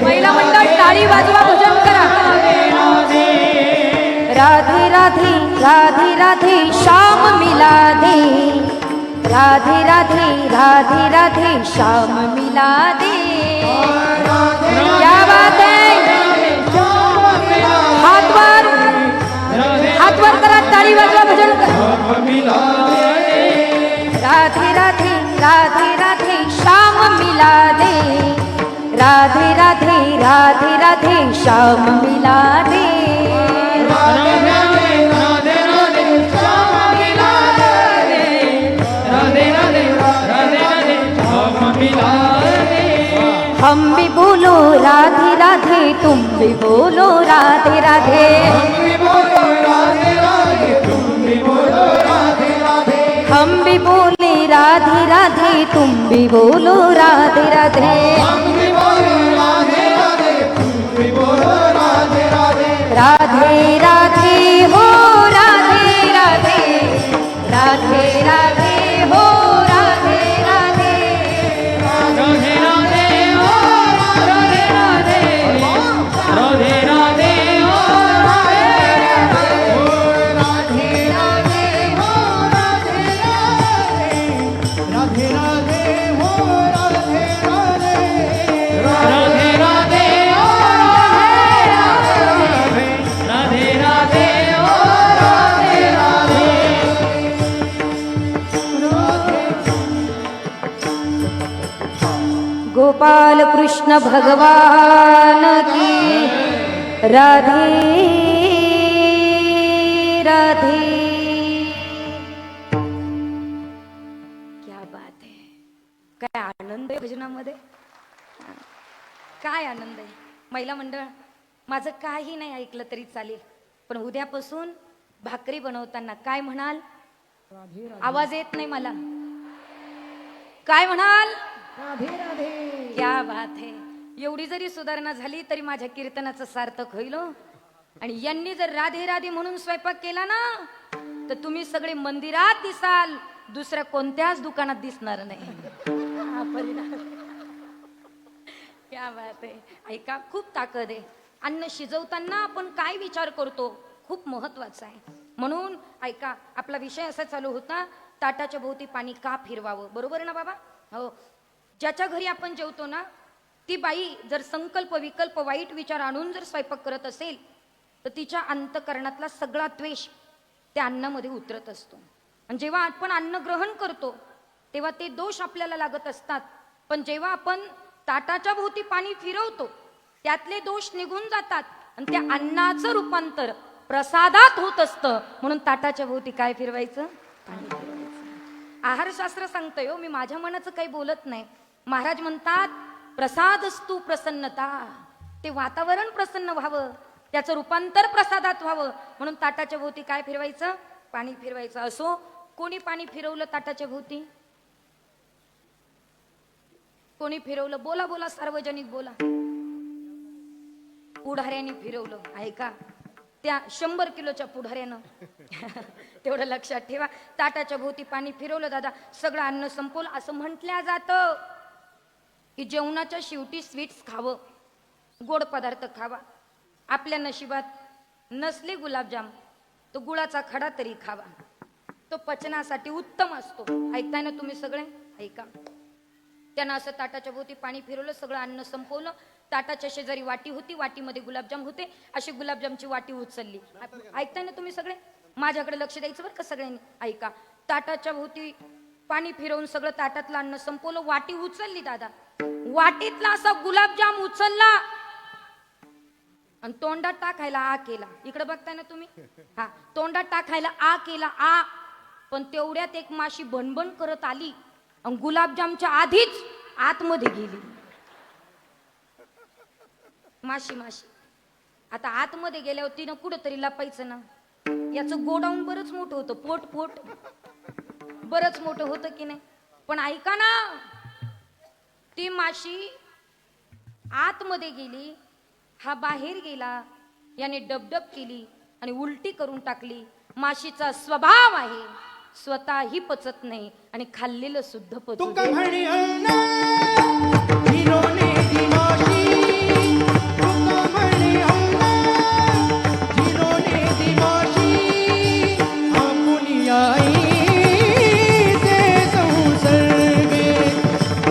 महिला मंडळ टाळी वाजवा, भजन करा. राधे राधे राधे राधे श्याम मिला दे, राधे राधे राधे राधे श्याम मिला दे. क्या बात है? हाथ वर, हाथ वर करा, टाळी वाजवा, भजन करा. राधे राधे राधे राधे श्याम मिला दे, राधे राधे राधे राधे श्याम मिला दे. राधे राधे राधे श्याम मिला दे, राधे राधे राधे राधे श्याम मिला दे. हम भी बोलो राधे राधे, तुम भी बोलो राधे राधे, हम भी बोलो राधे राधे, तुम भी बोलो राधे राधे, हम भी बोले राधे राधे, तुम भी बोलो राधे राधे. हम भी बोलो राधे राधे, तुम भी बोलो राधे राधे, राधे राधे हो राधे राधे, राधे राधे हो राधे राधे, राधे राधे हो राधे राधे, राधे राधे हो राधे राधे, राधे राधे हो राधे राधे, राधे राधे हो राधे राधे, राधे राधे हो राधे राधे, राधे राधे हो राधे राधे. गोपाल कृष्ण भगवान की राधे राधे. क्या बात है, काय आनंद आहे भजनामध्ये, काय आनंद आहे. महिला मंडळ, माझं काही नाही ऐकलं तरी चालेल, पण उद्यापासून भाकरी बनवताना काय म्हणाल? आवाज येत नाही मला. काय म्हणाल? राधे राधे. क्या बात है. एवढी जरी सुधारणा झाली तरी माझ्या कीर्तनाचं सार्थक होईल. आणि यांनी जर राधे राधे म्हणून स्वयंपाक केला ना, तर तुम्ही सगळे मंदिरात दिसाल, दुसऱ्या कोणत्याच दुकानात दिसणार नाही. हा परिणाम. क्या बात आहे. ऐका, खूप ताकद आहे. अन्न शिजवताना आपण काय विचार करतो खूप महत्वाचं आहे. म्हणून ऐका, आपला विषय असा चालू होता, ताटाच्या भोवती पाणी का फिरवावं. बरोबर आहे ना बाबा? हो. ज्याच्या घरी आपण जेवतो ना, ती बाई जर संकल्प विकल्प वाईट विचार आणून जर स्वयंपाक करत असेल, तर तिच्या अंतकरणातला सगळा द्वेष त्या अन्नामध्ये उतरत असतो. आणि जेव्हा आपण अन्न ग्रहण करतो तेव्हा ते दोष आपल्याला लागत असतात, पण जेव्हा आपण ताटाच्या भोवती पाणी फिरवतो त्यातले दोष निघून जातात आणि त्या अन्नाचं रूपांतर प्रसादात होत असतं. म्हणून ताटाच्या भोवती काय फिरवायचं? पाणी फिरवायचं. आहारशास्त्र सांगतोय हो, मी माझ्या मनाचं काही बोलत नाही. महाराज म्हणतात, प्रसादस्तु प्रसन्नता. ते वातावरण प्रसन्न व्हावं, त्याचं रूपांतर प्रसादात व्हावं, म्हणून ताटाच्या भोवती काय फिरवायचं? पाणी फिरवायचं. असो, कोणी पाणी फिरवलं ताटाच्या भोवती? कोणी फिरवलं? बोला बोला, सार्वजनिक बोला. पुढाऱ्याने फिरवलं आहे का? त्या 100 किलोच्या पुढाऱ्यानं. तेवढं लक्षात ठेवा. ताटाच्या भोवती पाणी फिरवलं दादा, सगळं अन्न संपवलं. असं म्हटल्या जातं की जेवणाच्या शेवटी स्वीट्स खावं, गोड पदार्थ खावा. आपल्या नशिबात नसले गुलाबजाम तो गुळाचा खडा तरी खावा, तो पचनासाठी उत्तम असतो. ऐकताय ना तुम्ही सगळे? ऐका. त्यानं असं ताटाच्या भोवती पाणी फिरवलं, सगळं अन्न संपवलं. ताटाच्या शेजारी वाटी होती, वाटीमध्ये गुलाबजाम होते. अशी गुलाबजामची वाटी उचलली. ऐकताय ना तुम्ही सगळे? माझ्याकडे लक्ष द्यायचं बरं का सगळ्यांनी. ऐका. ताटाच्या भोवती पाणी फिरवून सगळं ताटातलं अन्न संपवलं, वाटी उचलली दादा. वाटीतला असा गुलाबजाम उचलला आणि तोंडात टाकायला आ केला. इकडे बघताय ना तुम्ही? हा, तोंडात टाकायला आ केला, आ. पण तेवढ्यात एक माशी भणभण करत आली आणि गुलाबजामच्या आधीच आतमध्ये गेली. माशी माशी आता आतमध्ये गेल्यावर तिनं कुठंतरी लपायचं ना. याचं गोडाऊन बरंच मोठं होतं, पोट पोट बरंच मोठं होतं की नाही. पण ऐका ना, ती माशी आतमध्ये गेली, हा बाहेर गेला. याने डबडब केली आणि उलटी करून टाकली. माशीचा स्वभाव आहे, स्वतःही पचत नाही आणि खाल्लेलं सुद्धा पचत तुका म्हणे अण्णा हिरोने दिमाशी, तुका म्हणे अण्णा हिरोने दिमाशी, आपुली आई से संसर्गे,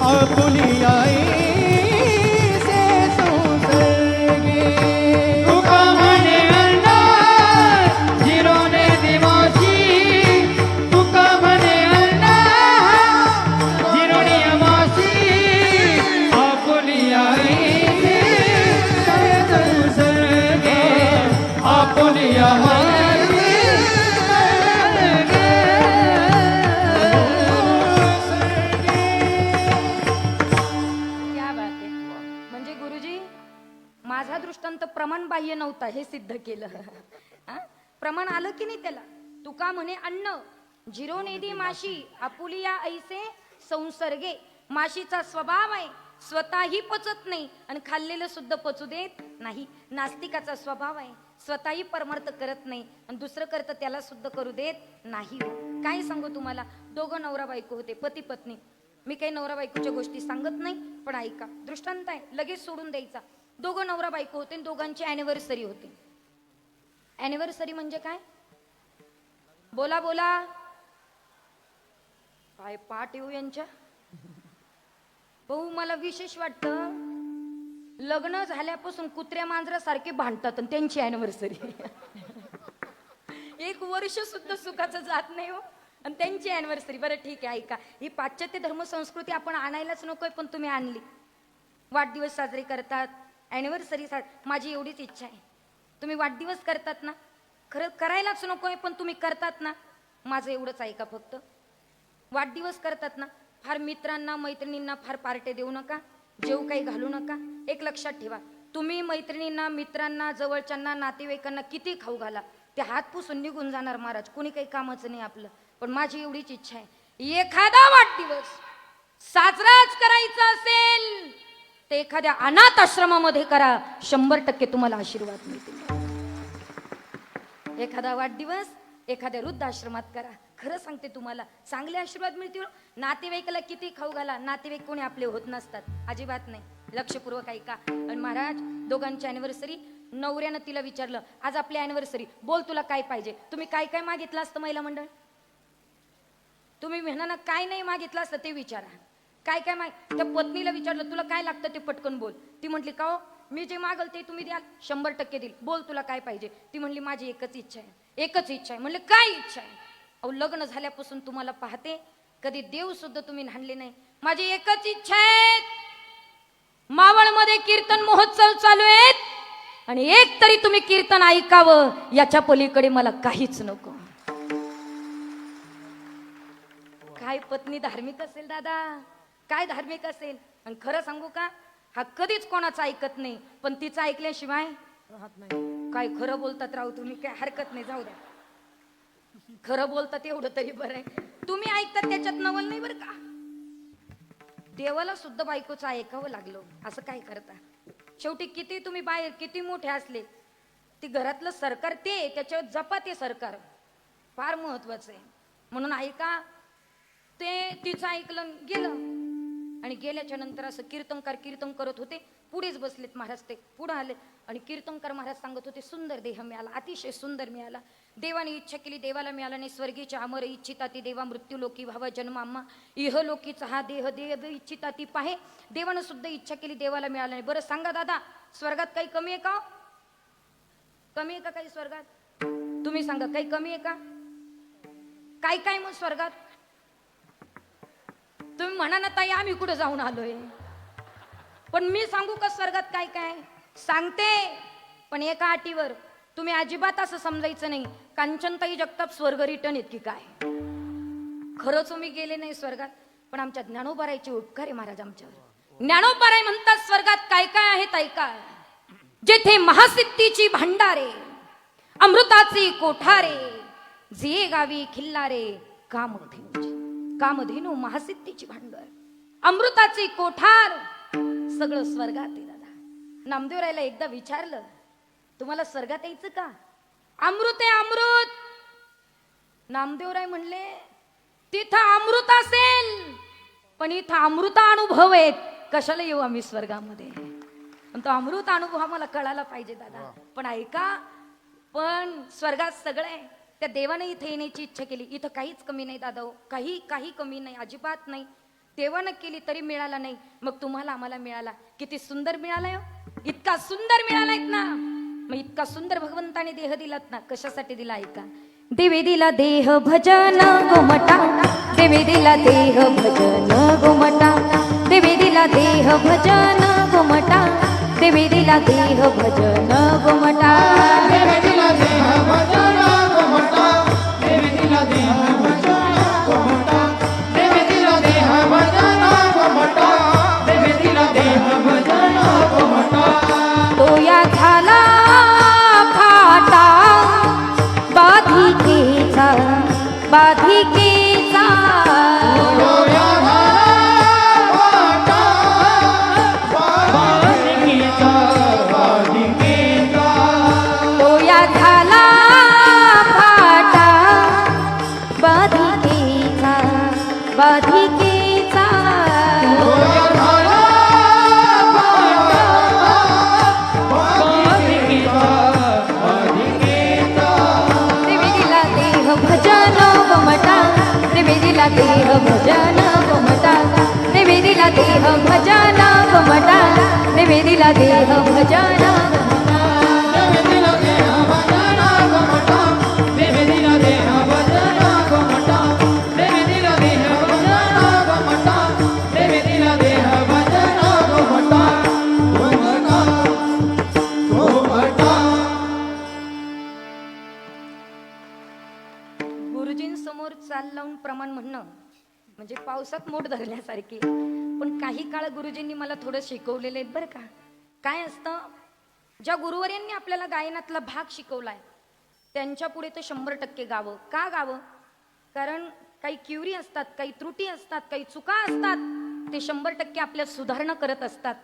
आपुली आई से संसर्गे. तुका म्हणे अण्णा हिरोने दिमाशी, तुका म्हणे अण्णा हिरोने माशी, आपुली आई से संसर्गे, आपुली आई क्या बात आहे. म्हणजे गुरुजी, माझा दृष्टांत प्रमाण बाह्य नव्हता हे सिद्ध केलं. हा? प्रमाण आलं की नाही त्याला? तुका म्हणे अन्न झिरोनेदी माशी, आपुलिया ऐसे संसर्गे. माशीचा स्वभाव आहे, स्वतःही पचत नाही आणि खाल्लेलं सुद्धा पचू देत नाही. नास्तिकाचा स्वभाव आहे, स्वतःही परमार्थ करत नाही आणि दुसरं करतं त्याला सुद्धा करू देत नाही. काय सांगू तुम्हाला, दोघं नवरा बायको होते, पती पत्नी. मी काही नवरा बायकोच्या गोष्टी सांगत नाही, पण ऐका. दृष्टांत आहे, लगेच सोडून द्यायचा. दोघं नवरा बायको होते, दोघांची अॅनिव्हर्सरी होती. अॅनिव्हर्सरी म्हणजे काय? बोला बोला. काय पाठ येऊ यांच्या. भाऊ, मला विशेष वाटतं, लग्न झाल्यापासून कुत्र्या मांजरासारखे भांडतात आणि त्यांची अॅनिव्हर्सरी. 1 वर्ष सुद्धा सुखाचं जात नाही हो, आणि त्यांची अॅनिव्हर्सरी. बरं ठीक आहे, ऐका. ही पाश्चात्य धर्मसंस्कृती आपण आणायलाच नकोय, पण तुम्ही आणली. वाढदिवस साजरे करतात, अॅनिव्हर्सरी. माझी एवढीच इच्छा आहे, तुम्ही वाढदिवस करतात ना, खरं करायलाच नकोय, पण तुम्ही करतात ना. माझं एवढंच ऐका फक्त. वाढदिवस करतात ना, फार मित्रांना मैत्रिणींना फार पार्ट्या देऊ नका, जेव काही घालू नका. एक लक्षात ठेवा, तुम्ही मैत्रिणींना, मित्रांना, जवळच्यांना, नातेवाईकांना किती खाऊ घाला, ते हात पुसून निघून जाणार महाराज. कोणी काही कामाचं नाही आपलं. पण माझी एवढीच इच्छा आहे, एखादा वाढदिवस साजराच करायचा असेल ते एखाद्या अनाथ आश्रमामध्ये करा, 100% तुम्हाला आशीर्वाद मिळतील. एखादा वाढदिवस एखाद्या वृद्धाश्रमात करा, खरं सांगते तुम्हाला चांगले आशीर्वाद मिळतील. नातेवाईकाला किती खाऊ घाला, नातेवाईक कोणी आपले होत नसतात, अजिबात नाही. लक्षपूर्वक ऐका. आणि महाराज, दोघांची अॅनिव्हर्सरी. नवऱ्यानं तिला विचारलं, आज आपली अॅनिव्हर्सरी, बोल तुला काय पाहिजे. तुम्ही काय काय मागितलं असतं महिला मंडळ? तुम्ही म्हणा ना, काय नाही मागितलं असतं ते विचारा. काय काय त्या पत्नीला विचारलं, तुला काय लागतं ते पटकन बोल. ती म्हटली, का हो, मी जे मागल ते तुम्ही द्याल, 100% देईल. बोल तुला काय पाहिजे. ती म्हणली, माझी एकच इच्छा आहे, एकच इच्छा आहे. म्हणले, काय इच्छा आहे? अहो, लग्न झाल्यापासून तुम्हाला पाहते, कधी देव सुद्धा तुम्ही नांदले नाही. माझी एकच इच्छा आहे, मावळमध्ये कीर्तन महोत्सव चालू आहेत आणि एक तरी तुम्ही कीर्तन ऐकावं, याच्या पलीकडे मला काहीच नको. काय पत्नी धार्मिक असेल दादा, काय धार्मिक असेल. आणि खरं सांगू का, हा कधीच कोणाचं ऐकत नाही, पण तिचं ऐकल्याशिवाय राहत नाही. काय खरं बोलतात राहू तुम्ही, काय हरकत नाही, जाऊ द्या. खरं बोलतात एवढं तरी बरं आहे. तुम्ही ऐकतात त्याच्यात नवल नाही बरं का. देवाला सुद्धा बायकोचं ऐकावं लागलं. असं काय करता. शेवटी किती तुम्ही बाहेर किती मोठे असले, ती घरातलं सरकार ते त्याच्यावर जपा, ते सरकार फार महत्वाचं आहे. म्हणून ऐका. ते तिचं ऐकलं गेलं. आणि गेल्याच्या नंतर असं कीर्तनकार कीर्तन करत होते. पुढेच बसलेत महाराज. ते पुढे आले आणि कीर्तनकार महाराज सांगत होते, सुंदर देह मिळाला, अतिशय सुंदर मिळाला. देवाने इच्छा केली, देवाला मिळाला नाही. स्वर्गीच्या अमर इच्छिता ती देवा, मृत्यू लोकी व्हावा जन्म आम्हा. इहलोकीचा हा देह देव इच्छिता ती पाहे. देवानं सुद्धा इच्छा केली, देवाला मिळाला नाही. बरं सांगा दादा, स्वर्गात काही कमी आहे का? कमी आहे का काही स्वर्गात? तुम्ही सांगा, काही कमी आहे का? काय काय मग स्वर्गात? तुम्ही म्हणा ना ताई, आम्ही कुठं जाऊन आलोय. पण मी सांगू का स्वर्गात काय काय? सांगते, पण एका अटीवर. तुम्ही अजिबात असं समजायचं नाही कांचनताई जगताप स्वर्ग रिटर्न आहेत की काय. खरंच तुम्ही गेले नाही स्वर्गात, पण आमच्या ज्ञानोबारायचे उपकार आहे महाराज आमच्यावर. ज्ञानोबाराय म्हणतात स्वर्गात काय काय आहेत ऐका. जेथे महासिद्धीची भांडारे, अमृताची कोठारे, जे गावी खिल्लारे, कामधेनू महासिद्धीची भांडार, अमृताची कोठार, सगळं स्वर्गात आहे दादा. नामदेवरायला एकदा विचारलं, तुम्हाला स्वर्गात यायचं का? अमृत आहे अमृत. नामदेवराय म्हणले, तिथं अमृत असेल पण इथं अमृत अनुभव आहेत, कशाला येऊ आम्ही स्वर्गामध्ये. पण तो अमृत अनुभव आम्हाला कळायला पाहिजे दादा. पण ऐका, पण स्वर्गात सगळं आहे. त्या देवाने इथे येण्याची इच्छा केली. इथं काहीच कमी नाही दादा, काही कमी नाही, अजिबात नाही. देवानं केली तरी मिळाला नाही, मग तुम्हाला आम्हाला मिळाला. किती सुंदर मिळालाय, इतका सुंदर मिळालाय ना. मग इतका सुंदर भगवंताने देह दिलात ना, कशासाठी दिला ऐका. देवे दिला देह भजन गोमटा, देवे दिला देह भजन गोमटा, देवे दिला देह भजन गोमटा, देवे दिला देह भजन गोमटा. देवे दिला देह भजन गोमटा, देवे दिला देह भजन गोमटा, देवे दिला देह भजन गोमटा, देवे दिला देह भजन गोमटा. तो या झाला फाटा बाधिकेचा, बाधिकेचा. तो या झाला फाटा बाधिकेचा, बाधिकेचा. देवी दिला देह भजन गोमटा, देवी दिला देह भजन गोमटा, देवी दिला देह भजन गोमटा, देवी दिला देह भजन गोमटा. देवे दिला देह भजन गोमटा, देवे दिला देह भजन गोमटा, देवे दिला देह भजन गोमटा, देवे दिला देह भजन गोमटा. गोमटा गोमटा. गुरुजींसमोर चाल लावून प्रमाण म्हणणं म्हणजे पावसात मोठ धरण्यासारखी. पण काही काळ गुरुजींनी मला थोडं शिकवलेलं आहे बरं का. काय असतं, ज्या गुरुवर्यांनी आपल्याला गायनातला भाग शिकवलाय त्यांच्या पुढे तर 100% गावं. का गावं? कारण काही क्युरी असतात, काही त्रुटी असतात, काही चुका असतात, ते 100% आपल्या सुधारणा करत असतात.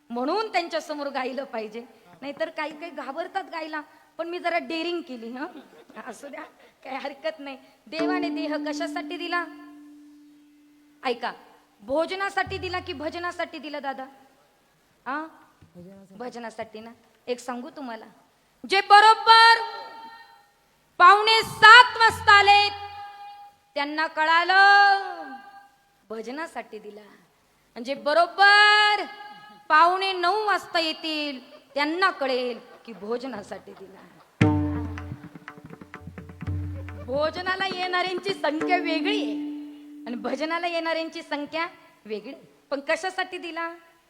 म्हणून त्यांच्या समोर गायलं पाहिजे. नाहीतर काही काही घाबरतात गायला. पण मी जरा डेअरिंग केली. असू द्या, काही हरकत नाही. देवाने देह कशासाठी दिला ऐका. भोजनासाठी दिला की भजनासाठी दिला दादा? भजनासाठी ना. एक सांगू तुम्हाला, जे बरोबर 6:45 वाजता आले त्यांना कळालं भजनासाठी दिला. म्हणजे बरोबर 8:45 वाजता येतील त्यांना कळेल की भोजनासाठी दिला. भोजनाला येणाऱ्यांची संख्या वेगळी आहे आणि भजनाला येणाऱ्यांची संख्या वेगळी. पण कशासाठी दिला?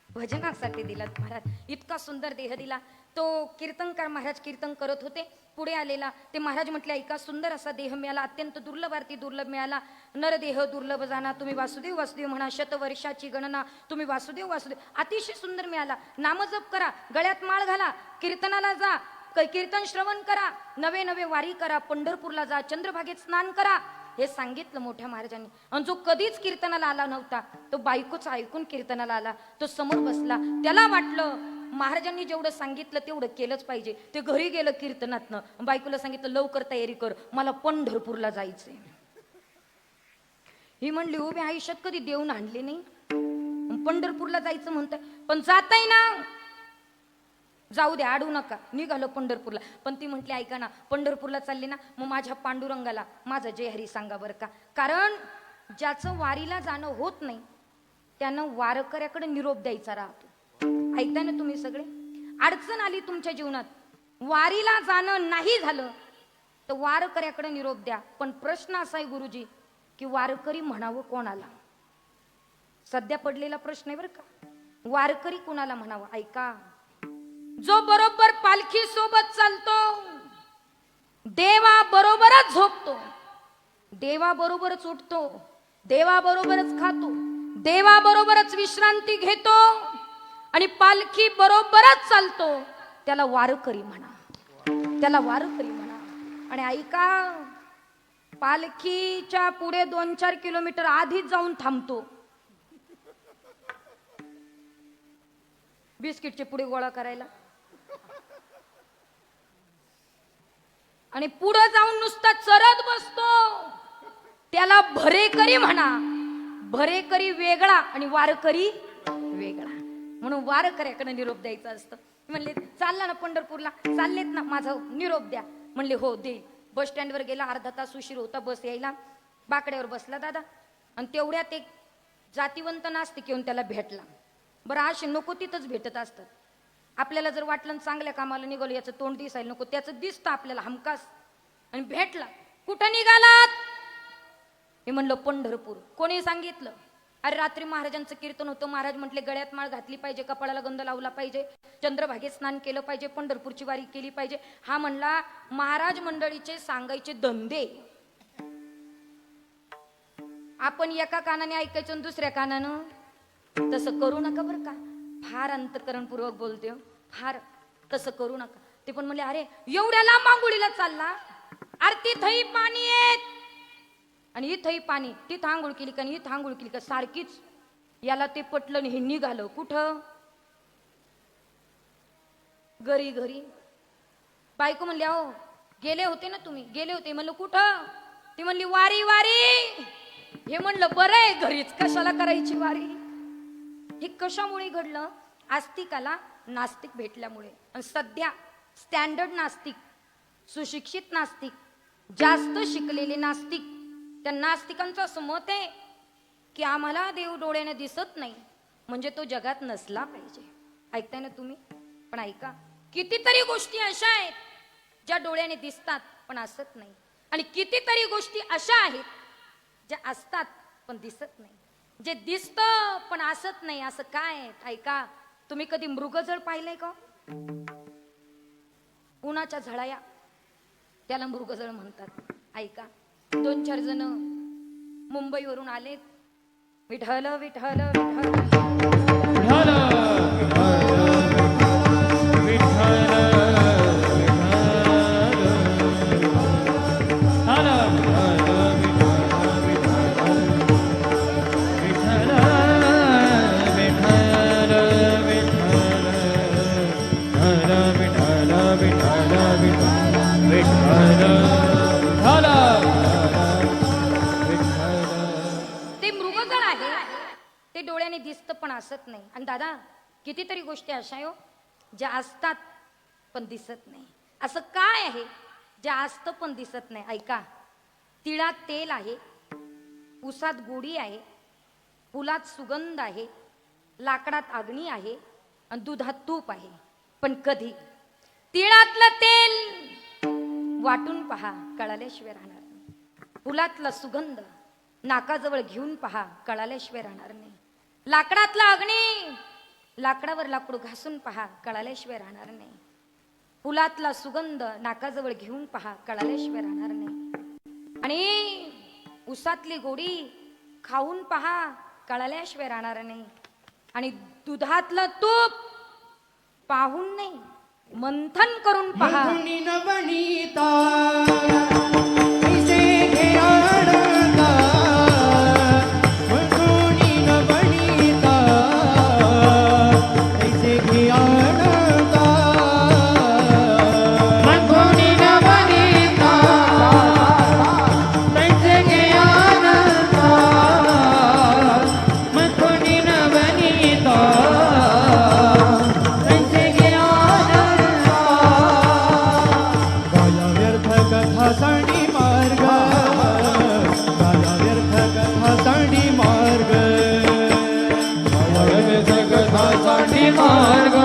भजनासाठी दिला महाराज. इतका सुंदर देह दिला. तो कीर्तनकार महाराज कीर्तन करत होते. पुढे आलेला ते महाराज म्हटले, इतका सुंदर असा देह मिळाला, अत्यंत दुर्लभार्थी दुर्लभ मिळाला. नरदेह दुर्लभ जाणा, तुम्ही वासुदेव वासुदेव म्हणा, शतवर्षाची गणना, तुम्ही वासुदेव वासुदेव. अतिशय सुंदर मिळाला. नामजप करा, गळ्यात माळ घाला, कीर्तनाला जा, कीर्तन श्रवण करा, नवे नवे वारी करा, पंढरपूरला जा, चंद्रभागेत स्नान करा, हे सांगितलं मोठ्या महाराजांनी. आणि जो कधीच कीर्तनाला आला नव्हता तो बायकोचं ऐकून कीर्तनाला आला. तो समोर बसला. त्याला वाटलं महाराजांनी जेवढं सांगितलं तेवढं केलंच पाहिजे. ते घरी गेलं कीर्तनातनं. बायकोला सांगितलं लवकर तयारी कर, मला पंढरपूरला जायचंय. ही म्हणली उभे आयुष्यात कधी देऊन आणले नाही, पंढरपूरला जायचं म्हणताय, पण जाताय ना, जाऊ दे, अडू नका. निघालो पंढरपूरला. पण ती म्हटली ऐका ना, पंढरपूरला चालली ना, मग माझ्या पांडुरंगाला माझा जय हरी सांगा बरं का. कारण ज्याचं वारीला जाणं होत नाही त्यानं वारकऱ्याकडे निरोप द्यायचा राहतो. ऐकताय ना तुम्ही सगळे. अडचण आली तुमच्या जीवनात, वारीला जाणं नाही झालं तर वारकऱ्याकडे निरोप द्या. पण प्रश्न असा आहे गुरुजी की वारकरी म्हणावं कोणाला. सध्या पडलेला प्रश्न आहे बरं का, वारकरी कोणाला म्हणावं. ऐका, जो बरोबर पालखी सोबत चालतो, देवा बरोबरच झोपतो, देवा बरोबरच उठतो, देवा बरोबरच खातो, देवा बरोबरच विश्रांती घेतो आणि पालखी बरोबरच चालतो, त्याला वारकरी म्हणा, त्याला वारकरी म्हणा. आणि ऐका, पालखीच्या पुढे 2-4 किलोमीटर आधीच जाऊन थांबतो, बिस्किटचे पुढे गोळा करायला, आणि पुढे जाऊन नुसता चरत बसतो, त्याला भरेकरी म्हणा. भरेकरी वेगळा आणि वारकरी वेगळा. म्हणून वारकऱ्याकडे निरोप द्यायचा असतं. म्हणले चालला ना पंढरपूरला, चाललेत ना, माझा निरोप द्या. म्हणले हो दे. बस स्टँडवर गेला, अर्धा तास उशीर होता बस यायला. बाकड्यावर बसला दादा, आणि तेवढ्यात एक जातीवंत नास्तिक येऊन त्याला भेटला. बरं असे नको तिथंच भेटत असतात. आपल्याला जर वाटलं चांगल्या कामाला निघालो, याचं तोंड दिसायला नको, त्याचं दिसतं आपल्याला हमखास. आणि भेटला. कुठं निघालात? हे म्हणलं पंढरपूर. कोणी सांगितलं? अरे रात्री महाराजांचं कीर्तन होतं, महाराज म्हटले गळ्यात माळ घातली पाहिजे, कपाळाला गंध लावला पाहिजे, चंद्रभागेत स्नान केलं पाहिजे, पंढरपूरची वारी केली पाहिजे. हा म्हणला महाराज मंडळीचे सांगायचे धंदे. आपण एका कानाने ऐकायचं आणि दुसऱ्या कानानं. तसं करू नका बरं का. फार अंतकरणपूर्वक बोलते, फार तसं करू नका. ते पण म्हणले अरे एवढ्या लांब आंघोळीला चालला, अरे तिथंही पाणी येत आणि इथंही पाणी, तिथं आंघोळ केली का इथं आंघोळ केली का सारखीच. याला ते पटलं हे निघालं कुठं? घरी. घरी बायको म्हणली अहो गेले होते ना तुम्ही, गेले होते. म्हणलं कुठं? ती म्हणली वारी वारी. हे म्हणलं बरं आहे, घरीच कशाला करायची वारी. हे कशामुळे घडलं? आस्तिकाला नास्तिक भेटल्यामुळे. आणि सध्या स्टँडर्ड नास्तिक, सुशिक्षित नास्तिक, जास्त शिकलेले नास्तिक, त्या नास्तिकांचं असं मत आहे की आम्हाला देव डोळ्याने दिसत नाही म्हणजे तो जगात नसला पाहिजे. ऐकताय ना तुम्ही? पण ऐका, कितीतरी गोष्टी अशा आहेत ज्या डोळ्याने दिसतात पण असत नाही, आणि कितीतरी गोष्टी अशा आहेत ज्या असतात पण दिसत नाही. जे दिसतं पण असत नाही असं काय? ऐका, तुम्ही कधी मृगजळ पाहिलंय का? उन्हाच्या झळाया, त्याला मृगजळ म्हणतात. ऐका, 2-4 जण मुंबईवरून आलेत. विठ्ठल विठ्ठल विठ्ठल डोळ्याने दिसतं पण असत नाही. आणि दादा कितीतरी गोष्टी अशा हो ज्या असतात पण दिसत नाही. असं काय आहे ज्या असतं पण दिसत नाही? ऐका, तिळात तेल आहे, उसात गोडी आहे, फुलात सुगंध आहे, लाकडात अग्नी आहे आणि दुधात तूप आहे. पण कधी तिळातलं तेल वाटून पहा, कळाल्याशिवाय राहणार नाही. फुलातला सुगंध नाकाजवळ घेऊन पहा, कळाल्याशिवाय राहणार नाही. लाकडातला अग्नी लाकडावर लाकूड घासून पहा, कळाल्याशिवाय राहणार नाही. फुलातला सुगंध नाकाजवळ घेऊन पहा, कळाल्याशिवाय राहणार नाही. आणि उसातली गोडी खाऊन पहा, कळाल्याशिवाय राहणार नाही. आणि दुधातलं तूप पाहून नाही मंथन करून पहा. मधुनी नवनीता ऐसे घे आनंदा मधुनी नवनीता ऐसे घे आनंदा मधुनी नवनीता ऐसे घे आनंदा मधुनी नवनीता ऐसे घे आनंदा गाया व्यर्थ कथा सांडी मार्ग गाया व्यर्थ कथा सांडी मार्ग गाया व्यर्थ कथा सांडी मार्ग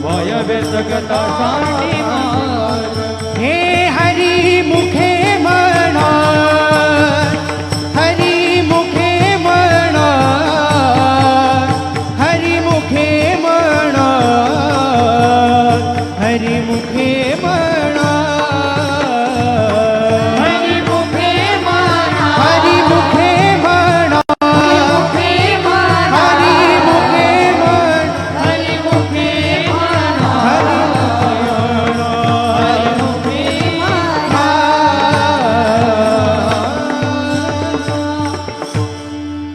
गाया व्यर्थ कथा सांडी मार्ग हे हरी मुखे म्हणा हरी मुखे म्हणा हरी मुखे म्हणा हरी मुखे म्हणा हरी मुखे म्हणा हरी मुखे म्हणा हरी मुखे म्हणा हरी मुखे म्हणा हरी मुखे म्हणा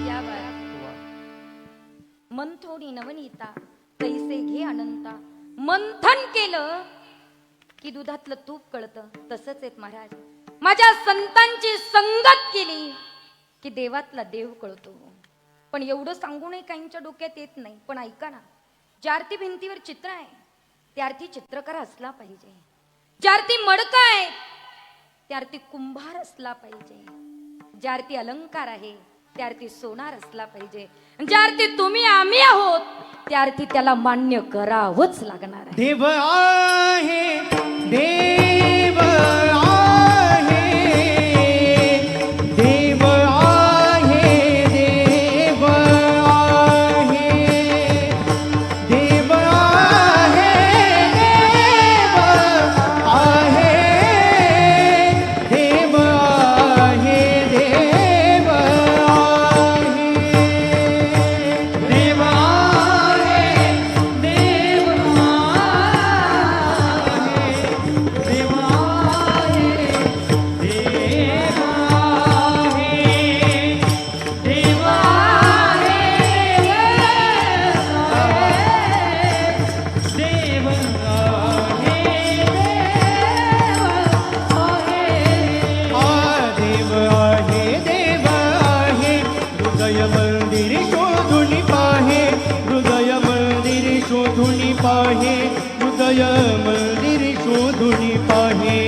या बात. मंथोडी नवनीता तैसे घे अनंता. मंथन केलं की दुधातलं तूप कळतं. तसंच आहेत महाराज. माझ्या संतांची संगत केली की देवातला देव कळतो. पण एवढं सांगूनही काहींच्या डोक्यात येत नाही. पण ऐका ना, ज्या अर्थी भिंतीवर चित्र आहे त्या अर्थी चित्रकार असला पाहिजे. ज्या अर्थी मडकं आहे त्या अर्थी कुंभार असला पाहिजे. ज्या अर्थी अलंकार आहे त्या अर्थी सोनार असला पाहिजे. ज्या अर्थी तुम्ही आम्ही आहोत त्या अर्थी त्याला मान्य करावंच लागणार आहे. देव आहे देव आहे देव आहे देव आहे देव आहे देव आहे देव आहे देव आहे देव आहे देव हृदय मंदिर शोधून पाहे हृदय मंदिर शोधून पाहे हृदय मंदिर शोधून पाहे